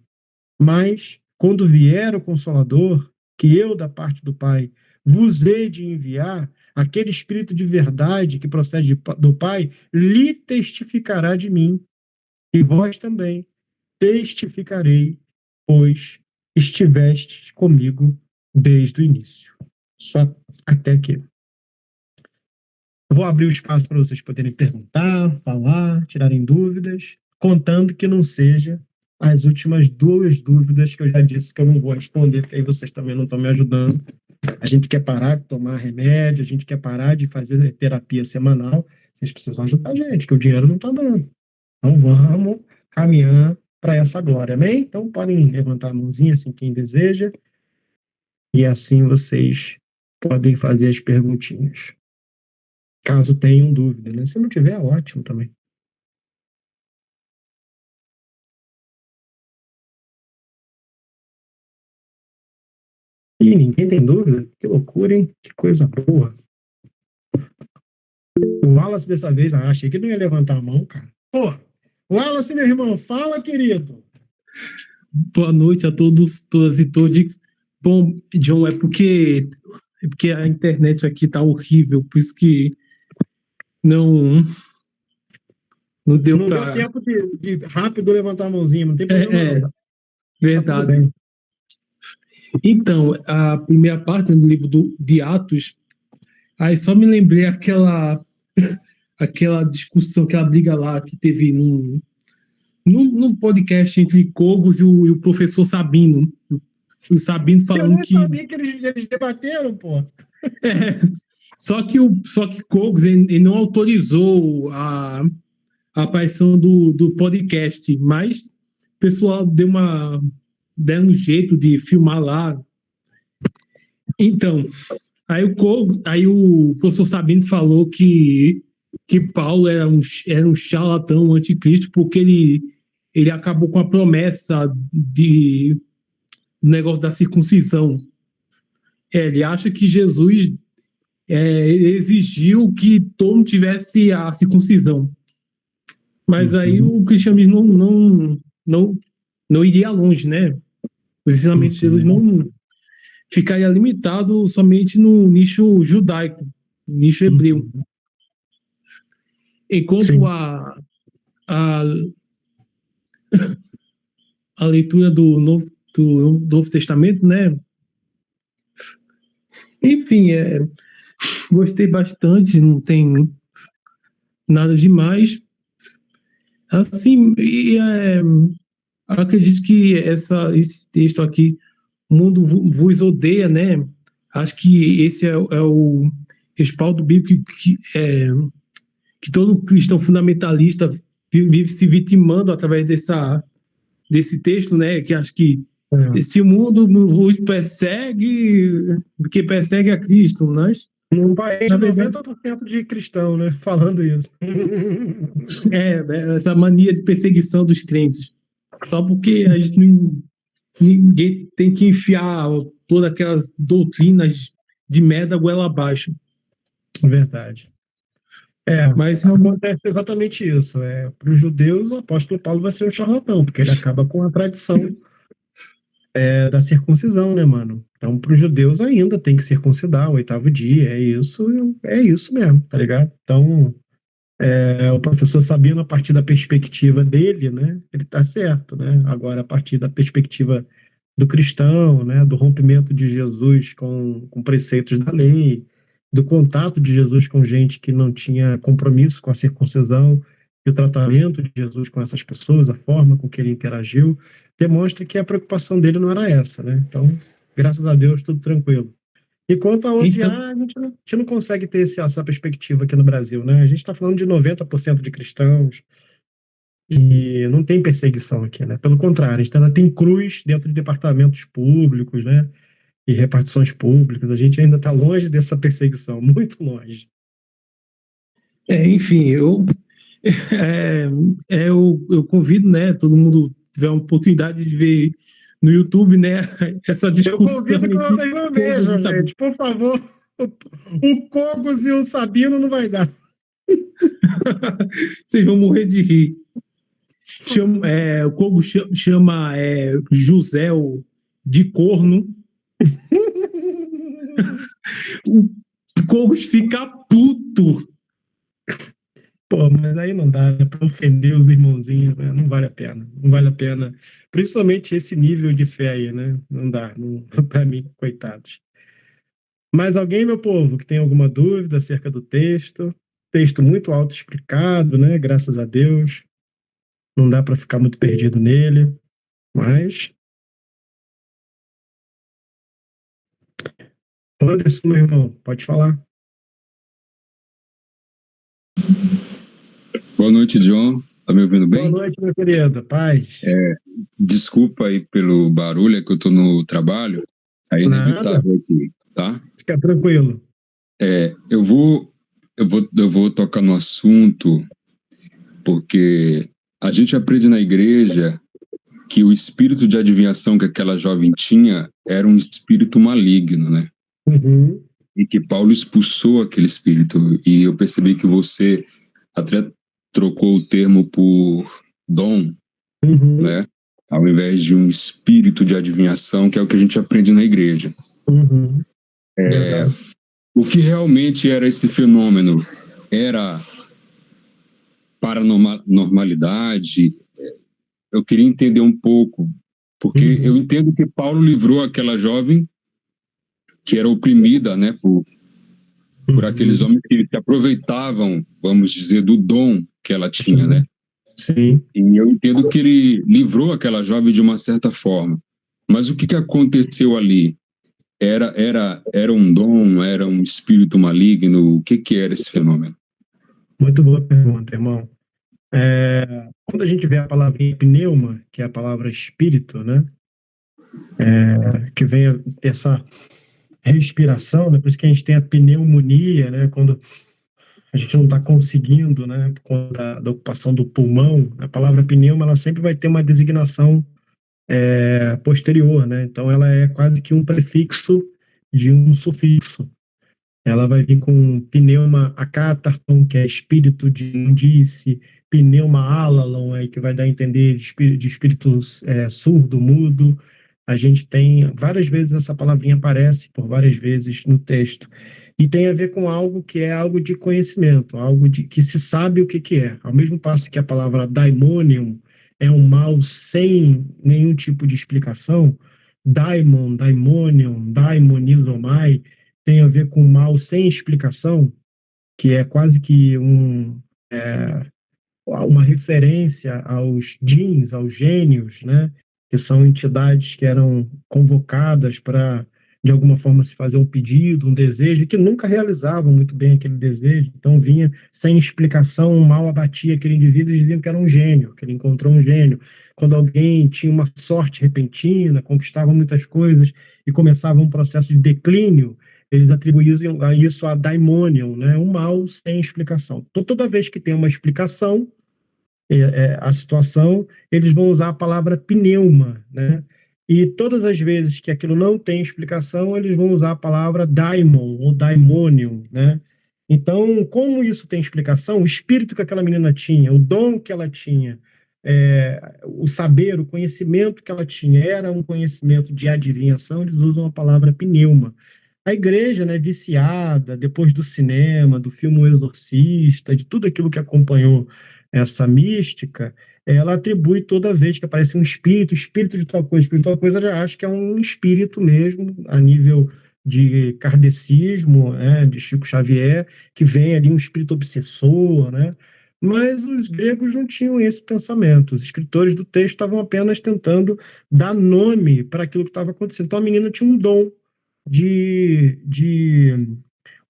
Mas, quando vier o Consolador, que eu, da parte do Pai, vos hei de enviar, aquele Espírito de verdade que procede do Pai, lhe testificará de mim. E vós também testificarei, pois estivestes comigo desde o início. Só até aqui. Vou abrir o espaço para vocês poderem perguntar, falar, tirarem dúvidas, contando que não seja as últimas 2 dúvidas que eu já disse que eu não vou responder, porque aí vocês também não estão me ajudando. A gente quer parar de tomar remédio, a gente quer parar de fazer terapia semanal. Vocês precisam ajudar a gente, que o dinheiro não está dando. Então vamos caminhar para essa glória, amém? Então podem levantar a mãozinha, assim, quem deseja, e assim vocês podem fazer as perguntinhas. Caso tenham dúvida, né? Se não tiver, é ótimo também. E ninguém tem dúvida? Que loucura, hein? Que coisa boa. O Wallace dessa vez, achei que não ia levantar a mão, cara. Pô, Wallace, meu irmão, fala, querido. Boa noite a todos, todas e todos. Bom, John, é porque a internet aqui tá horrível, por isso que não deu Não deu pra. tempo de rápido levantar a mãozinha, não tem problema É, não. Tá tudo verdade. bem. Então, a primeira parte do livro de Atos, aí só me lembrei aquela discussão, aquela briga lá que teve num podcast entre Cogos e o professor Sabino. O Sabino Eu falando nem que. sabia que eles debateram, pô. Só que Cogos ele não autorizou a aparição do podcast, mas o pessoal deram um jeito de filmar lá. Então, aí o professor Sabino falou que Paulo era um charlatão, um anticristo, porque ele acabou com a promessa do negócio da circuncisão. Ele acha que Jesus exigiu que todo mundo tivesse a circuncisão. Mas aí o cristianismo não iria longe, né? Os ensinamentos de Jesus não ficaria limitado somente no nicho judaico, nicho hebreu. Enquanto Sim. a leitura do Novo Testamento, né? Enfim, gostei bastante, não tem nada demais. Assim, acredito que esse texto aqui, o mundo vos odeia, né? Acho que esse é o respaldo bíblico que todo cristão fundamentalista vive se vitimando através desse texto, né? Que acho que se o mundo vos persegue, que persegue a Cristo, mas Num país na de verdade 90% de cristão, né? Falando isso. essa mania de perseguição dos crentes, só porque a gente ninguém tem que enfiar todas aquelas doutrinas de merda goela abaixo. Verdade. Mas Acontece exatamente isso. Para os judeus, o apóstolo Paulo vai ser um charlatão, porque ele acaba com a tradição da circuncisão, né, mano? Então, para os judeus ainda tem que circuncidar o 8º dia, é isso mesmo, tá ligado? Então, o professor Sabino, a partir da perspectiva dele, né, ele tá certo, né? Agora, a partir da perspectiva do cristão, né, do rompimento de Jesus com preceitos da lei, do contato de Jesus com gente que não tinha compromisso com a circuncisão, e o tratamento de Jesus com essas pessoas, a forma com que ele interagiu, demonstra que a preocupação dele não era essa, né? Então, graças a Deus, tudo tranquilo. E quanto a odiar, então, a gente não consegue ter essa perspectiva aqui no Brasil, né? A gente está falando de 90% de cristãos e não tem perseguição aqui, né? Pelo contrário, a gente ainda tem cruz dentro de departamentos públicos, né? E repartições públicas. A gente ainda está longe dessa perseguição, muito longe. enfim, eu convido, né, todo mundo tiver uma oportunidade de ver no YouTube, né, essa Eu discussão convido que entre vocês não Cogos e vejam, Sabino. gente. Por favor, o Cogos e o Sabino não vai dar. Vocês vão morrer de rir. O Cogos chama José de corno. O Cogos fica puto. Pô, mas aí não dá, né? Pra ofender os irmãozinhos, né? Não vale a pena. Não vale a pena. Principalmente esse nível de fé aí, né? Não dá. Não, pra mim, coitados. Mais alguém, meu povo, que tem alguma dúvida acerca do texto? Texto muito autoexplicado, né? Graças a Deus. Não dá para ficar muito perdido nele. Mas. Anderson, meu irmão, pode falar. Boa noite, John. Tá me ouvindo bem? Boa noite, meu querido. Paz. Desculpa aí pelo barulho, é que eu tô no trabalho. É inevitável aqui, tá? Fica tranquilo. Eu vou tocar no assunto porque a gente aprende na igreja que o espírito de adivinhação que aquela jovem tinha era um espírito maligno, né? Uhum. e que Paulo expulsou aquele espírito. E eu percebi que você até trocou o termo por dom, Uhum, né? Ao invés de um espírito de adivinhação, que é o que a gente aprende na igreja. uhum. Verdade. O que realmente era esse fenômeno? Era paranormalidade? Eu queria entender um pouco, porque eu entendo que Paulo livrou aquela jovem que era oprimida, né, por aqueles homens que se aproveitavam, vamos dizer, do dom que ela tinha, né? Sim. E eu entendo que ele livrou aquela jovem de uma certa forma. Mas o que aconteceu ali? Era um dom? Era um espírito maligno? O que era esse fenômeno? Muito boa pergunta, irmão. Quando a gente vê a palavrinha pneuma, que é a palavra espírito, né? Que vem essa respiração, né? Por isso que a gente tem a pneumonia, né? Quando a gente não está conseguindo, né? Por conta da ocupação do pulmão, a palavra pneuma ela sempre vai ter uma designação posterior, né? Então ela é quase que um prefixo de um sufixo. Ela vai vir com pneuma acátarton, que é espírito de imundície, pneuma alalon, aí que vai dar a entender de espírito surdo, mudo. A gente tem, várias vezes essa palavrinha aparece, por várias vezes no texto. E tem a ver com algo que é algo de conhecimento, algo de que se sabe o que que é. Ao mesmo passo que a palavra daimonium é um mal sem nenhum tipo de explicação, daimon, daimonium, daimonizomai, tem a ver com mal sem explicação, que é quase que uma referência aos djinns, aos gênios, né? Que são entidades que eram convocadas para, de alguma forma, se fazer um pedido, um desejo, e que nunca realizavam muito bem aquele desejo. Então vinha sem explicação, um mal abatia aquele indivíduo e diziam que era um gênio, que ele encontrou um gênio. Quando alguém tinha uma sorte repentina, conquistava muitas coisas e começava um processo de declínio, eles atribuíam isso a daimonium, né? Um mal sem explicação. Então, toda vez que tem uma explicação, a situação, eles vão usar a palavra pneuma, né? E todas as vezes que aquilo não tem explicação, eles vão usar a palavra daimon ou daimonium, né? Então, como isso tem explicação, o espírito que aquela menina tinha, o dom que ela tinha, o saber, o conhecimento que ela tinha, era um conhecimento de adivinhação, eles usam a palavra pneuma. A igreja, né, viciada, depois do cinema, do filme O Exorcista, de tudo aquilo que acompanhou essa mística, ela atribui toda vez que aparece um espírito de tal coisa, espírito de tal coisa, já acha que é um espírito mesmo, a nível de kardecismo, né, de Chico Xavier, que vem ali um espírito obsessor, né? Mas os gregos não tinham esse pensamento. Os escritores do texto estavam apenas tentando dar nome para aquilo que estava acontecendo. Então a menina tinha um dom de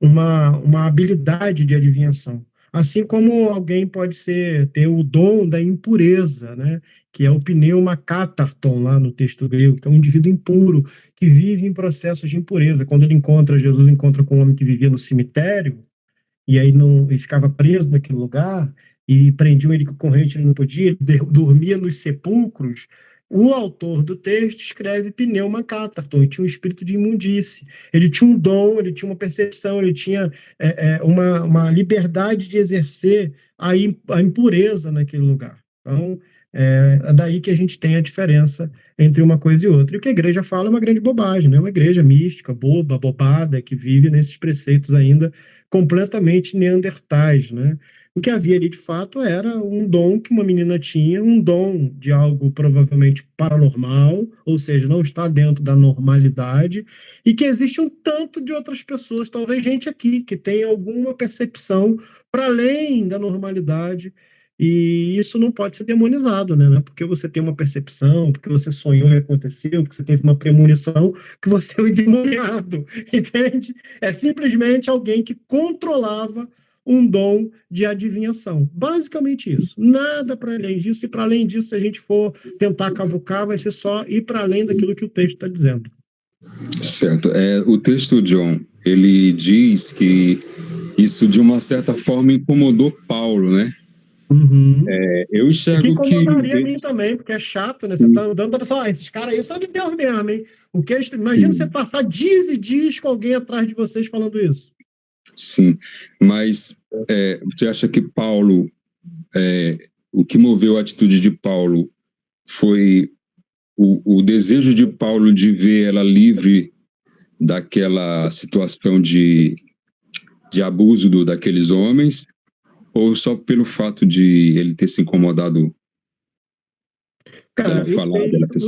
uma habilidade de adivinhação. Assim como alguém pode ter o dom da impureza, né? Que é o pneuma catarton, lá no texto grego, que é um indivíduo impuro, que vive em processos de impureza. Quando ele Jesus encontra com um homem que vivia no cemitério, e aí não, ele ficava preso naquele lugar, e prendiam ele com corrente, ele não podia, ele dormia nos sepulcros. O autor do texto escreve pneuma catarton, ele tinha um espírito de imundície, ele tinha um dom, ele tinha uma percepção, ele tinha uma liberdade de exercer a impureza naquele lugar. Então, é daí que a gente tem a diferença entre uma coisa e outra. E o que a igreja fala é uma grande bobagem, né? Uma igreja mística, boba, bobada, que vive nesses preceitos ainda completamente neandertais, né? O que havia ali, de fato, era um dom que uma menina tinha, um dom de algo provavelmente paranormal, ou seja, não está dentro da normalidade, e que existe um tanto de outras pessoas, talvez gente aqui, que tem alguma percepção para além da normalidade, e isso não pode ser demonizado, né? Não é porque você tem uma percepção, porque você sonhou e aconteceu, porque você teve uma premonição, que você é um endemoniado, entende? É simplesmente alguém que controlava um dom de adivinhação. Basicamente isso. Nada para além disso, e para além disso, se a gente for tentar cavucar, vai ser só ir para além daquilo que o texto está dizendo. Certo. O texto, John, ele diz que isso, de uma certa forma, incomodou Paulo, né? Uhum. Eu Que enxergo que... incomodaria a mim também, porque é chato, né? Você tá andando para falar, esses caras aí são de Deus mesmo, hein? Imagina você passar dias e dias com alguém atrás de vocês falando isso. Sim, mas você acha que Paulo, o que moveu a atitude de Paulo foi o desejo de Paulo de ver ela livre daquela situação de abuso daqueles homens, ou só pelo fato de ele ter se incomodado Cara, dela falar, dela ter...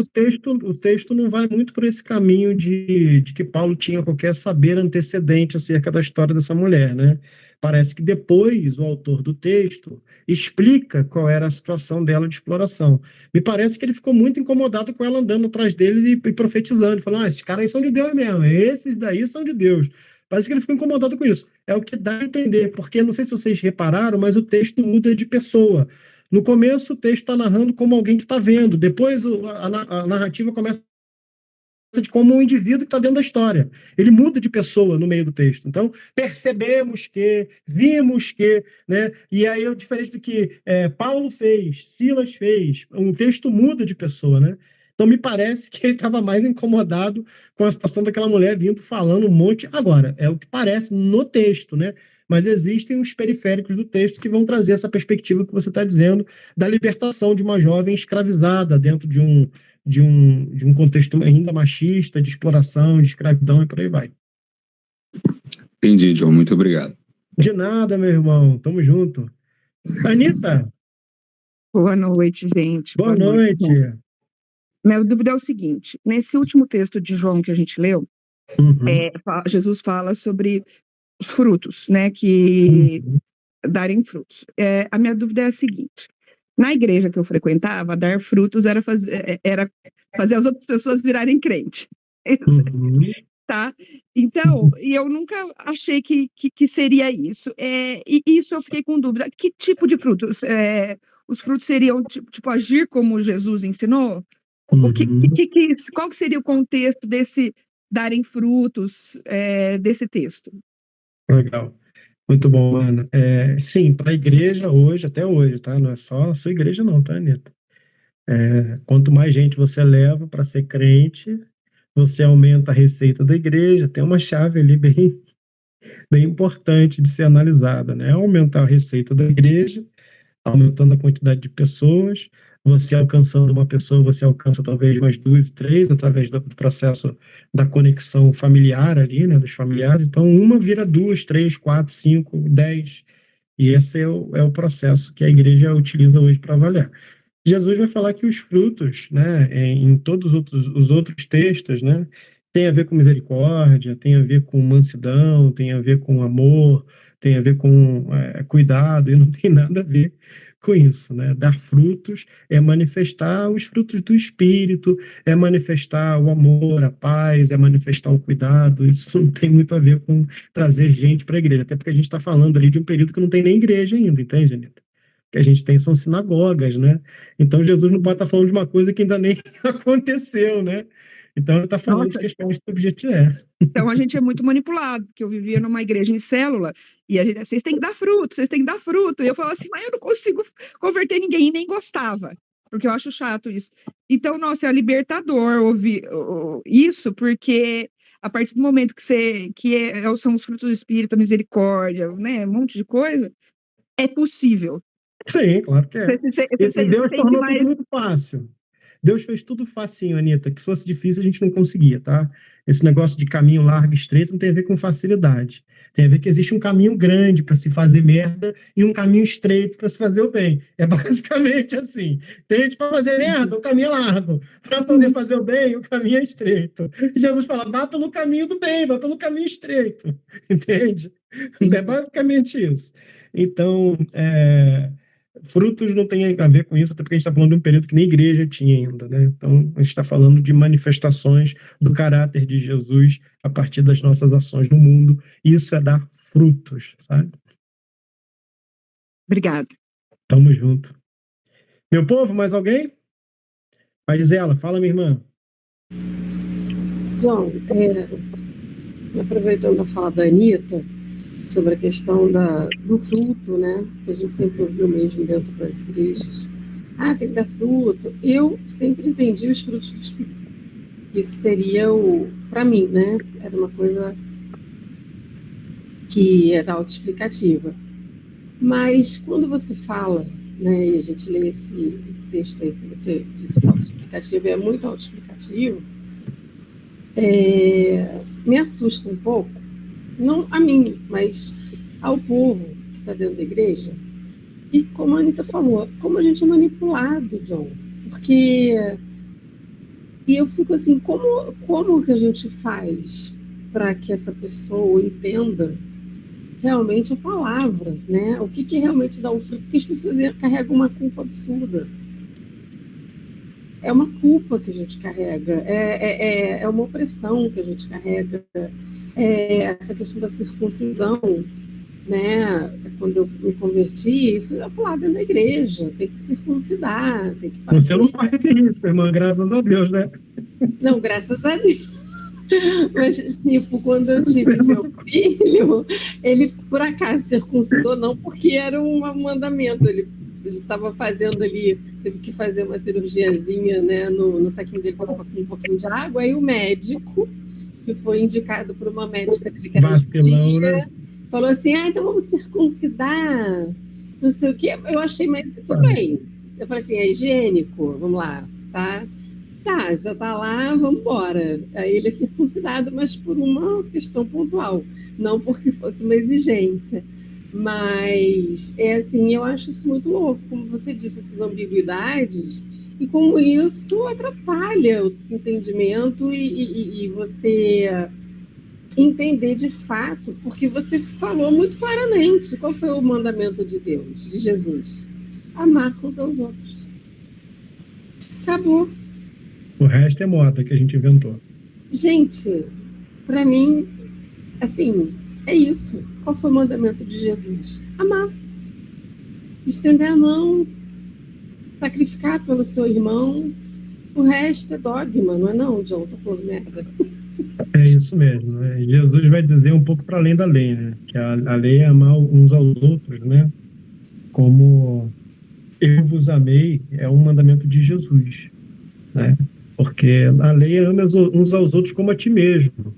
o texto não vai muito por esse caminho de que Paulo tinha qualquer saber antecedente acerca da história dessa mulher, né? Parece que depois o autor do texto explica qual era a situação dela de exploração. Me parece que ele ficou muito incomodado com ela andando atrás dele e profetizando, falando: esses caras aí são de Deus mesmo, esses daí são de Deus. Parece que ele ficou incomodado com isso. É o que dá a entender, porque não sei se vocês repararam, mas o texto muda de pessoa. No começo, o texto está narrando como alguém que está vendo. Depois, a narrativa começa de como um indivíduo que está dentro da história. Ele muda de pessoa no meio do texto. Então, percebemos que, vimos que, né? E aí, diferente do que Paulo fez, Silas fez, um texto muda de pessoa, né? Então, me parece que ele estava mais incomodado com a situação daquela mulher vindo falando um monte. Agora, é o que parece no texto, né? Mas existem os periféricos do texto que vão trazer essa perspectiva que você está dizendo da libertação de uma jovem escravizada dentro de um contexto ainda machista, de exploração, de escravidão e por aí vai. Entendi, John. Muito obrigado. De nada, meu irmão. Tamo junto. Anitta. Boa noite, gente. Boa noite. Minha dúvida é o seguinte: nesse último texto de João que a gente leu, Jesus fala sobre os frutos, né, que darem frutos. A minha dúvida é a seguinte: na igreja que eu frequentava, dar frutos era fazer as outras pessoas virarem crente. Tá? Então, e eu nunca achei que seria isso. E isso eu fiquei com dúvida. Que tipo de frutos? Os frutos seriam, tipo, agir como Jesus ensinou? Qual que seria o contexto desse darem frutos desse texto? Legal. Muito bom, Ana. Sim, para a igreja hoje, até hoje, tá? Não é só a sua igreja não, tá, Anitta? Quanto mais gente você leva para ser crente, você aumenta a receita da igreja. Tem uma chave ali bem importante de ser analisada, né? Aumentar a receita da igreja, aumentando a quantidade de pessoas. Você alcançando uma pessoa, você alcança talvez umas 2, 3, através do processo da conexão familiar ali, né? Dos familiares. Então, uma vira 2, 3, 4, 5, 10. E esse é o processo que a igreja utiliza hoje para avaliar. Jesus vai falar que os frutos, né, em todos os outros textos, né, tem a ver com misericórdia, tem a ver com mansidão, tem a ver com amor, tem a ver com cuidado, e não tem nada a ver com isso, né? Dar frutos é manifestar os frutos do Espírito, é manifestar o amor, a paz, é manifestar o cuidado. Isso não tem muito a ver com trazer gente para a igreja, até porque a gente está falando ali de um período que não tem nem igreja ainda, entende, Anitta? Que a gente tem são sinagogas, né? Então Jesus não pode estar falando de uma coisa que ainda nem aconteceu, né? Então ele está falando de questões subjetivas. Então a gente é muito manipulado, porque eu vivia numa igreja em célula e a gente, vocês têm que dar fruto, vocês têm que dar fruto. E eu falava assim, mas eu não consigo converter ninguém, e nem gostava, porque eu acho chato isso. Então, nossa, é libertador ouvir isso, porque a partir do momento são os frutos do Espírito, a misericórdia, né, um monte de coisa, é possível. Sim, claro que é. Você Deus tornou mais... tudo muito fácil. Deus fez tudo facinho, Anitta. Que fosse difícil, a gente não conseguia, tá? Esse negócio de caminho largo e estreito não tem a ver com facilidade. Tem a ver que existe um caminho grande para se fazer merda e um caminho estreito para se fazer o bem. É basicamente assim. Tem gente para fazer merda, o caminho é largo. Para poder fazer o bem, o caminho é estreito. E Jesus fala, vá pelo caminho do bem, vá pelo caminho estreito. Entende? É basicamente isso. Então, frutos não tem a ver com isso, até porque a gente está falando de um período que nem igreja tinha ainda, né? Então, a gente está falando de manifestações do caráter de Jesus a partir das nossas ações no mundo. Isso é dar frutos, sabe? Obrigada. Tamo junto. Meu povo, mais alguém? Vai dizer ela, fala, minha irmã. João, aproveitando a fala da Anitta, sobre a questão do fruto, né? Que a gente sempre ouviu mesmo dentro das igrejas. Ah, tem que dar fruto. Eu sempre entendi os frutos do Espírito. Isso seria para mim, né? Era uma coisa que era autoexplicativa. Mas quando você fala, né, e a gente lê esse texto aí que você disse que é autoexplicativo, é muito autoexplicativo, me assusta um pouco, não a mim, mas ao povo que está dentro da igreja. E como a Anitta falou, como a gente é manipulado, John, porque... E eu fico assim, como que a gente faz para que essa pessoa entenda realmente a palavra, né? O que realmente dá o fruto? Porque as pessoas carregam uma culpa absurda. É uma culpa que a gente carrega, é uma opressão que a gente carrega. Essa questão da circuncisão, né? Quando eu me converti, isso eu falava dentro da igreja, tem que circuncidar, tem que fazer. Você não pode ter isso, irmã, graças a Deus, né? Não, graças a Deus. Mas, tipo, quando eu tive meu filho, ele por acaso circuncidou, não porque era um mandamento, ele estava fazendo ali, teve que fazer uma cirurgiazinha, né, no saquinho dele com um pouquinho de água, aí o médico, que foi indicado por uma médica dele, que era Vacilão, né? falou assim, então vamos circuncidar, não sei o quê. Eu achei, mas tudo bem. Eu falei assim, é higiênico, vamos lá, tá? Tá, já tá lá, vamos embora. Aí ele é circuncidado, mas por uma questão pontual, não porque fosse uma exigência. Mas, assim, eu acho isso muito louco, como você disse, essas ambiguidades, e como isso atrapalha o entendimento e você entender de fato, porque você falou muito claramente qual foi o mandamento de Deus, de Jesus: amar uns aos outros. Acabou. O resto é moda que a gente inventou. Gente, para mim, assim, é isso. Qual foi o mandamento de Jesus? Amar. Estender a mão, sacrificar pelo seu irmão. O resto é dogma, não é não, John? Tô falando merda. É isso mesmo, né? Jesus vai dizer um pouco para além da lei, né? Que a lei é amar uns aos outros, né? Como eu vos amei, é um mandamento de Jesus, né? Porque a lei é ama uns aos outros como a ti mesmo.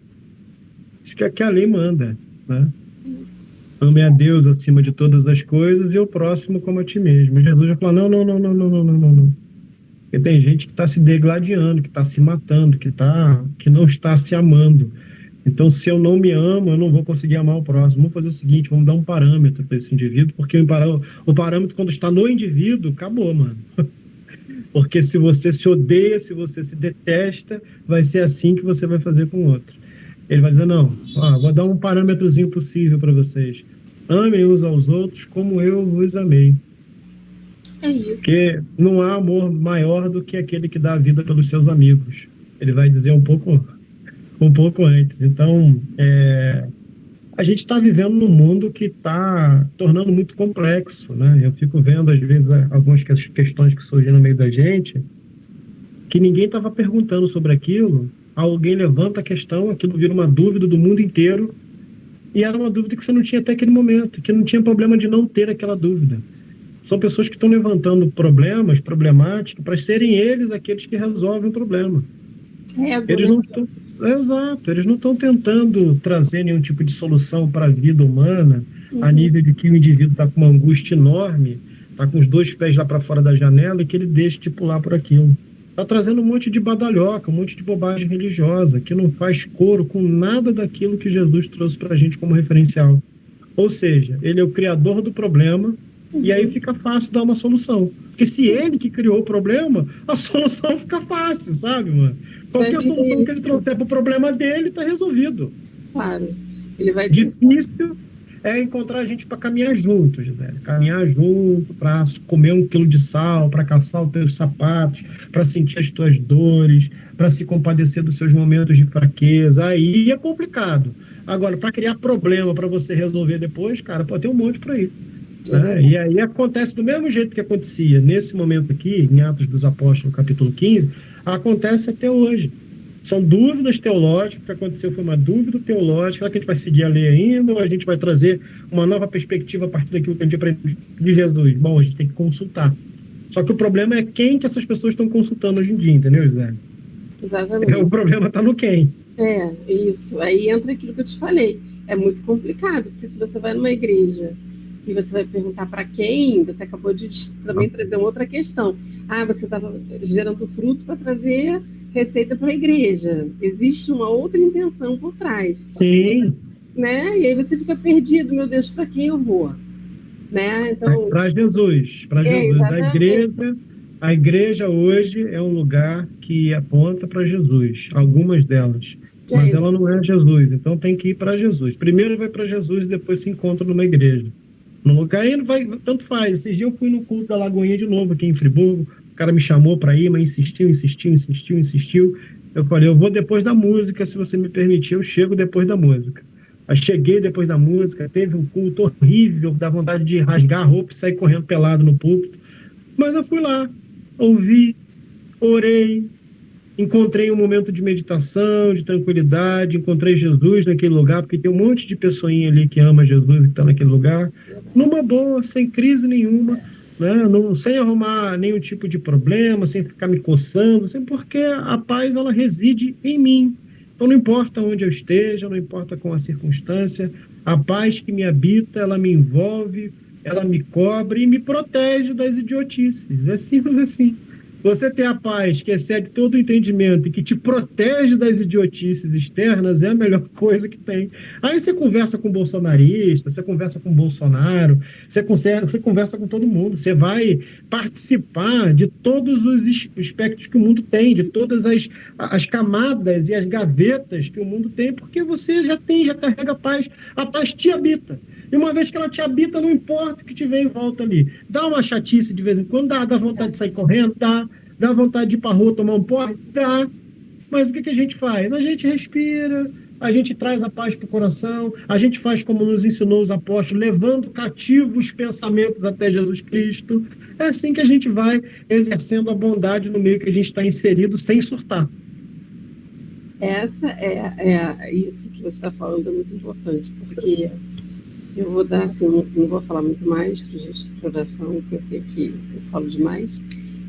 Isso que a lei manda, né? Ame a Deus acima de todas as coisas e o próximo como a ti mesmo. E Jesus vai falar, não. Porque tem gente que está se degladiando, que está se matando, que não está se amando. Então, se eu não me amo, eu não vou conseguir amar o próximo. Vamos fazer o seguinte, vamos dar um parâmetro para esse indivíduo, porque o parâmetro, quando está no indivíduo, acabou, mano. Porque se você se odeia, se você se detesta, vai ser assim que você vai fazer com o outro. Ele vai dizer, não, vou dar um parâmetrozinho possível para vocês. Amem uns aos outros como eu vos amei. É isso. Porque não há amor maior do que aquele que dá a vida pelos seus amigos. Ele vai dizer um pouco antes. Então, a gente está vivendo num mundo que está tornando muito complexo, né? Eu fico vendo, às vezes, algumas questões que surgem no meio da gente, que ninguém estava perguntando sobre aquilo, alguém levanta a questão, aquilo vira uma dúvida do mundo inteiro, e era uma dúvida que você não tinha até aquele momento, que não tinha problema de não ter aquela dúvida. São pessoas que estão levantando problemáticas, para serem eles aqueles que resolvem o problema. Eles não estão... Exato, eles não estão tentando trazer nenhum tipo de solução para a vida humana, a nível de que o indivíduo está com uma angústia enorme, está com os 2 pés lá para fora da janela e que ele deixe de pular por aquilo. Está trazendo um monte de badalhoca, um monte de bobagem religiosa, que não faz coro com nada daquilo que Jesus trouxe para a gente como referencial. Ou seja, ele é o criador do problema, e aí fica fácil dar uma solução. Porque se ele que criou o problema, a solução fica fácil, sabe, mano? Qualquer solução que ele trouxer para o problema dele, está resolvido. Claro. Ele vai Difícil é encontrar a gente para caminhar juntos, né? Caminhar junto, para comer 1 quilo de sal, para caçar os teus sapatos, para sentir as tuas dores, para se compadecer dos seus momentos de fraqueza. Aí é complicado. Agora, para criar problema para você resolver depois, cara, pode ter um monte por aí. Né? E aí acontece do mesmo jeito que acontecia nesse momento aqui, em Atos dos Apóstolos, capítulo 15, acontece até hoje. São dúvidas teológicas, o que aconteceu foi uma dúvida teológica, será que a gente vai seguir a lei ainda, ou a gente vai trazer uma nova perspectiva a partir daquilo que a gente aprende de Jesus? Bom, a gente tem que consultar. Só que o problema é quem que essas pessoas estão consultando hoje em dia, entendeu, José? Exatamente. O problema está no quem. Isso. Aí entra aquilo que eu te falei. É muito complicado, porque se você vai numa igreja e você vai perguntar para quem, você acabou de também trazer uma outra questão. Você estava gerando fruto para trazer receita para a igreja. Existe uma outra intenção por trás. Sim. Né? E aí você fica perdido, meu Deus, para quem eu vou? Né? Então, para Jesus. A igreja hoje é um lugar que aponta para Jesus, algumas delas. Mas ela não é Jesus, então tem que ir para Jesus. Primeiro vai para Jesus e depois se encontra numa igreja. No lugar aí tanto faz. Esses dias eu fui no culto da Lagoinha de novo, aqui em Friburgo. O cara me chamou para ir, mas insistiu. Eu falei, eu vou depois da música, se você me permitir, eu chego depois da música. Aí cheguei depois da música, teve um culto horrível, dá vontade de rasgar a roupa e sair correndo pelado no púlpito. Mas eu fui lá, ouvi, orei, encontrei um momento de meditação, de tranquilidade, encontrei Jesus naquele lugar, porque tem um monte de pessoinha ali que ama Jesus e que está naquele lugar, numa boa, sem crise nenhuma, né? Sem arrumar nenhum tipo de problema, sem ficar me coçando, porque a paz ela reside em mim. Então não importa onde eu esteja, não importa com a circunstância, a paz que me habita, ela me envolve, ela me cobre e me protege das idiotices. É simples assim. Você ter a paz que excede todo o entendimento e que te protege das idiotices externas é a melhor coisa que tem. Aí você conversa com bolsonarista, você conversa com Bolsonaro, você conversa com todo mundo, você vai participar de todos os aspectos que o mundo tem, de todas as camadas e as gavetas que o mundo tem, porque você já carrega a paz te habita. E uma vez que ela te habita, não importa o que tiver em volta ali. Dá uma chatice de vez em quando, dá vontade de sair correndo, dá vontade de ir para a rua tomar um porre, dá. Mas o que a gente faz? A gente respira, a gente traz a paz para o coração, a gente faz como nos ensinou os apóstolos, levando cativos os pensamentos até Jesus Cristo. É assim que a gente vai exercendo a bondade no meio que a gente está inserido, sem surtar. Isso que você está falando é muito importante, porque eu vou dar assim, não vou falar muito mais para gente de exploração, porque eu sei que eu falo demais,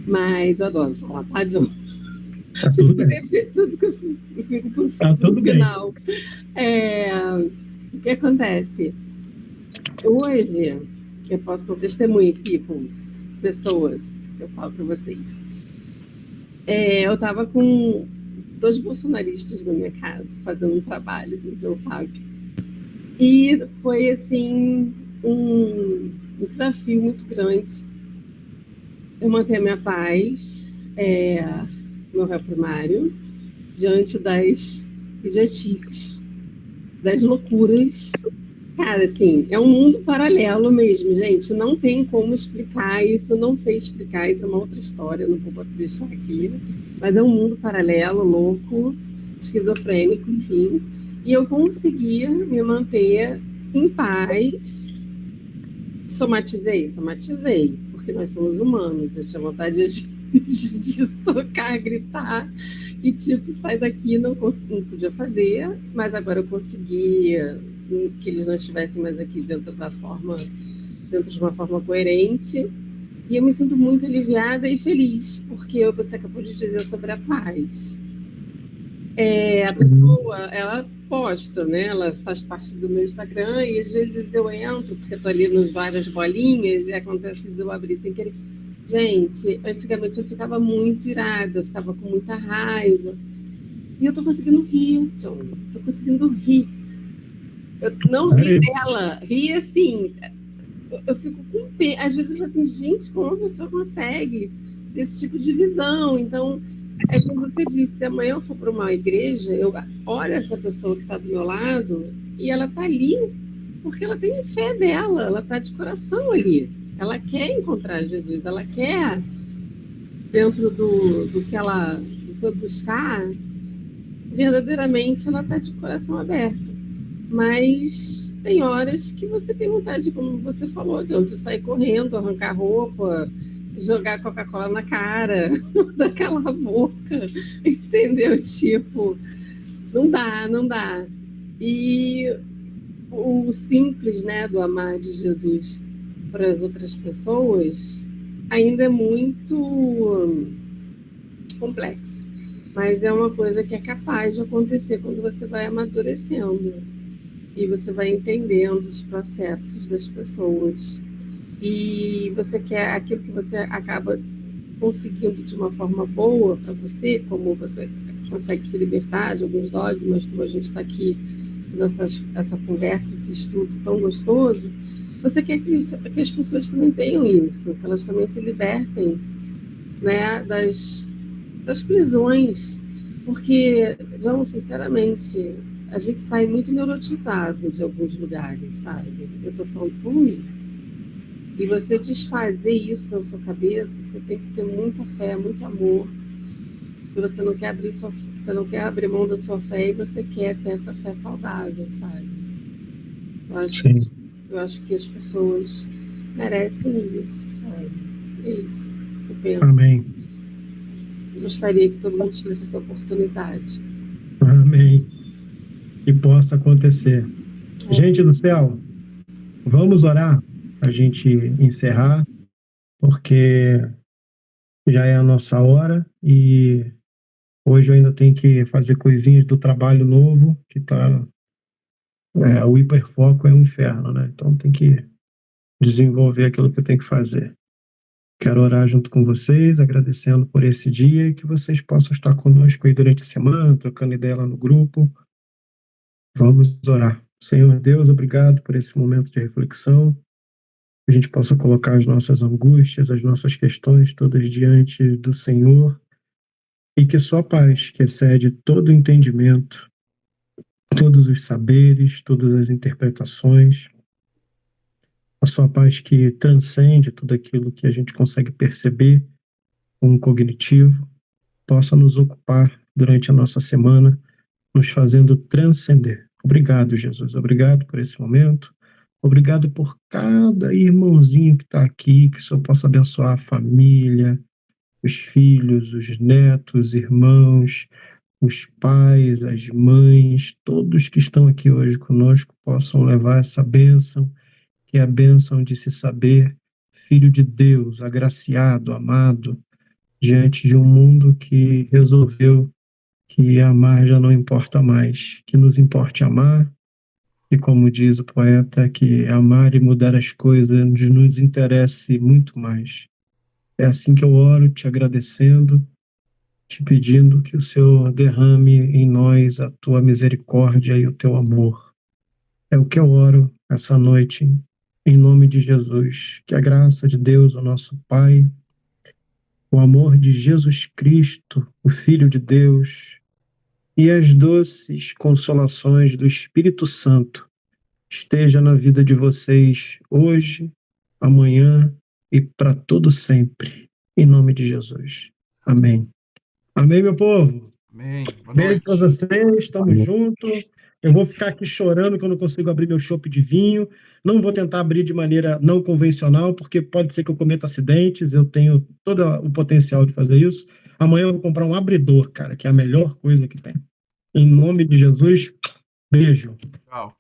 mas eu adoro falar, tá, John? Tá tudo bem. Tudo que eu fico por tudo final. O que acontece? Hoje, eu posso dar testemunho, pessoas, que eu falo para vocês. Eu estava com 2 bolsonaristas na minha casa, fazendo um trabalho, o John sabe. E foi, assim, um desafio muito grande. Eu manter a minha paz, meu réu primário, diante das idiotices, das loucuras. Cara, assim, é um mundo paralelo mesmo, gente. Não tem como explicar isso, não sei explicar, isso é uma outra história, não vou deixar aqui. Mas é um mundo paralelo, louco, esquizofrênico, enfim. E eu conseguia me manter em paz. Somatizei, porque nós somos humanos. Eu tinha vontade de socar, gritar, e sai daqui, não podia fazer, mas agora eu conseguia que eles não estivessem mais aqui dentro de uma forma coerente. E eu me sinto muito aliviada e feliz, porque você acabou de dizer sobre a paz. A pessoa, ela posta, né? Ela faz parte do meu Instagram e às vezes eu entro, porque estou ali nas várias bolinhas e acontece de eu abrir sem querer. Gente, antigamente eu ficava muito irada, eu ficava com muita raiva. E eu estou conseguindo rir, John. Estou conseguindo rir. Eu não ri dela, ri assim. Eu fico com pena. Às vezes eu falo assim, gente, como a pessoa consegue esse tipo de visão? Então, é como você disse, se amanhã eu for para uma igreja, eu olho essa pessoa que está do meu lado e ela está ali porque ela tem fé dela, ela está de coração ali. Ela quer encontrar Jesus, ela quer, dentro do que ela foi buscar, verdadeiramente ela está de coração aberto. Mas tem horas que você tem vontade, como você falou, de sair correndo, arrancar roupa, jogar Coca-Cola na cara, daquela boca, entendeu? Tipo, não dá, não dá. E o simples, né, do amar de Jesus para as outras pessoas ainda é muito complexo, mas é uma coisa que é capaz de acontecer quando você vai amadurecendo e você vai entendendo os processos das pessoas e você quer aquilo que você acaba conseguindo de uma forma boa para você, como você consegue se libertar de alguns dogmas, como a gente está aqui essa conversa, esse estudo tão gostoso, você quer que as pessoas também tenham isso, que elas também se libertem, né, das prisões, porque, João, sinceramente, a gente sai muito neurotizado de alguns lugares, sabe? Eu estou falando por mim. E você desfazer isso na sua cabeça, você tem que ter muita fé, muito amor. E você não quer abrir mão da sua fé e você quer ter essa fé saudável, sabe? Eu acho que as pessoas merecem isso, sabe? É isso. Eu penso. Amém. Gostaria que todo mundo tivesse essa oportunidade. Amém. Que possa acontecer. Gente do céu, vamos orar para a gente encerrar, porque já é a nossa hora e hoje eu ainda tenho que fazer coisinhas do trabalho novo, que tá... o hiperfoco é um inferno, né? Então tem que desenvolver aquilo que eu tenho que fazer. Quero orar junto com vocês, agradecendo por esse dia e que vocês possam estar conosco aí durante a semana, trocando ideia lá no grupo. Vamos orar. Senhor Deus, obrigado por esse momento de reflexão, que a gente possa colocar as nossas angústias, as nossas questões todas diante do Senhor e que sua paz, que excede todo o entendimento, todos os saberes, todas as interpretações, a sua paz que transcende tudo aquilo que a gente consegue perceber com o cognitivo, possa nos ocupar durante a nossa semana, nos fazendo transcender. Obrigado, Jesus. Obrigado por esse momento. Obrigado por cada irmãozinho que está aqui, que o Senhor possa abençoar a família, os filhos, os netos, os irmãos, os pais, as mães, todos que estão aqui hoje conosco possam levar essa bênção, que é a bênção de se saber filho de Deus, agraciado, amado, diante de um mundo que resolveu que amar já não importa mais, que nos importe amar, e como diz o poeta, que amar e mudar as coisas nos interesse muito mais. É assim que eu oro, te agradecendo, te pedindo que o Senhor derrame em nós a tua misericórdia e o teu amor. É o que eu oro essa noite, em nome de Jesus. Que a graça de Deus, o nosso Pai, o amor de Jesus Cristo, o Filho de Deus, e as doces consolações do Espírito Santo esteja na vida de vocês hoje, amanhã e para todo sempre. Em nome de Jesus. Amém. Amém, meu povo? Amém. Boa Beijo noite. para vocês, estamos juntos. Eu vou ficar aqui chorando que eu não consigo abrir meu chopp de vinho. Não vou tentar abrir de maneira não convencional, porque pode ser que eu cometa acidentes. Eu tenho todo o potencial de fazer isso. Amanhã eu vou comprar um abridor, cara, que é a melhor coisa que tem. Em nome de Jesus, beijo. Tchau.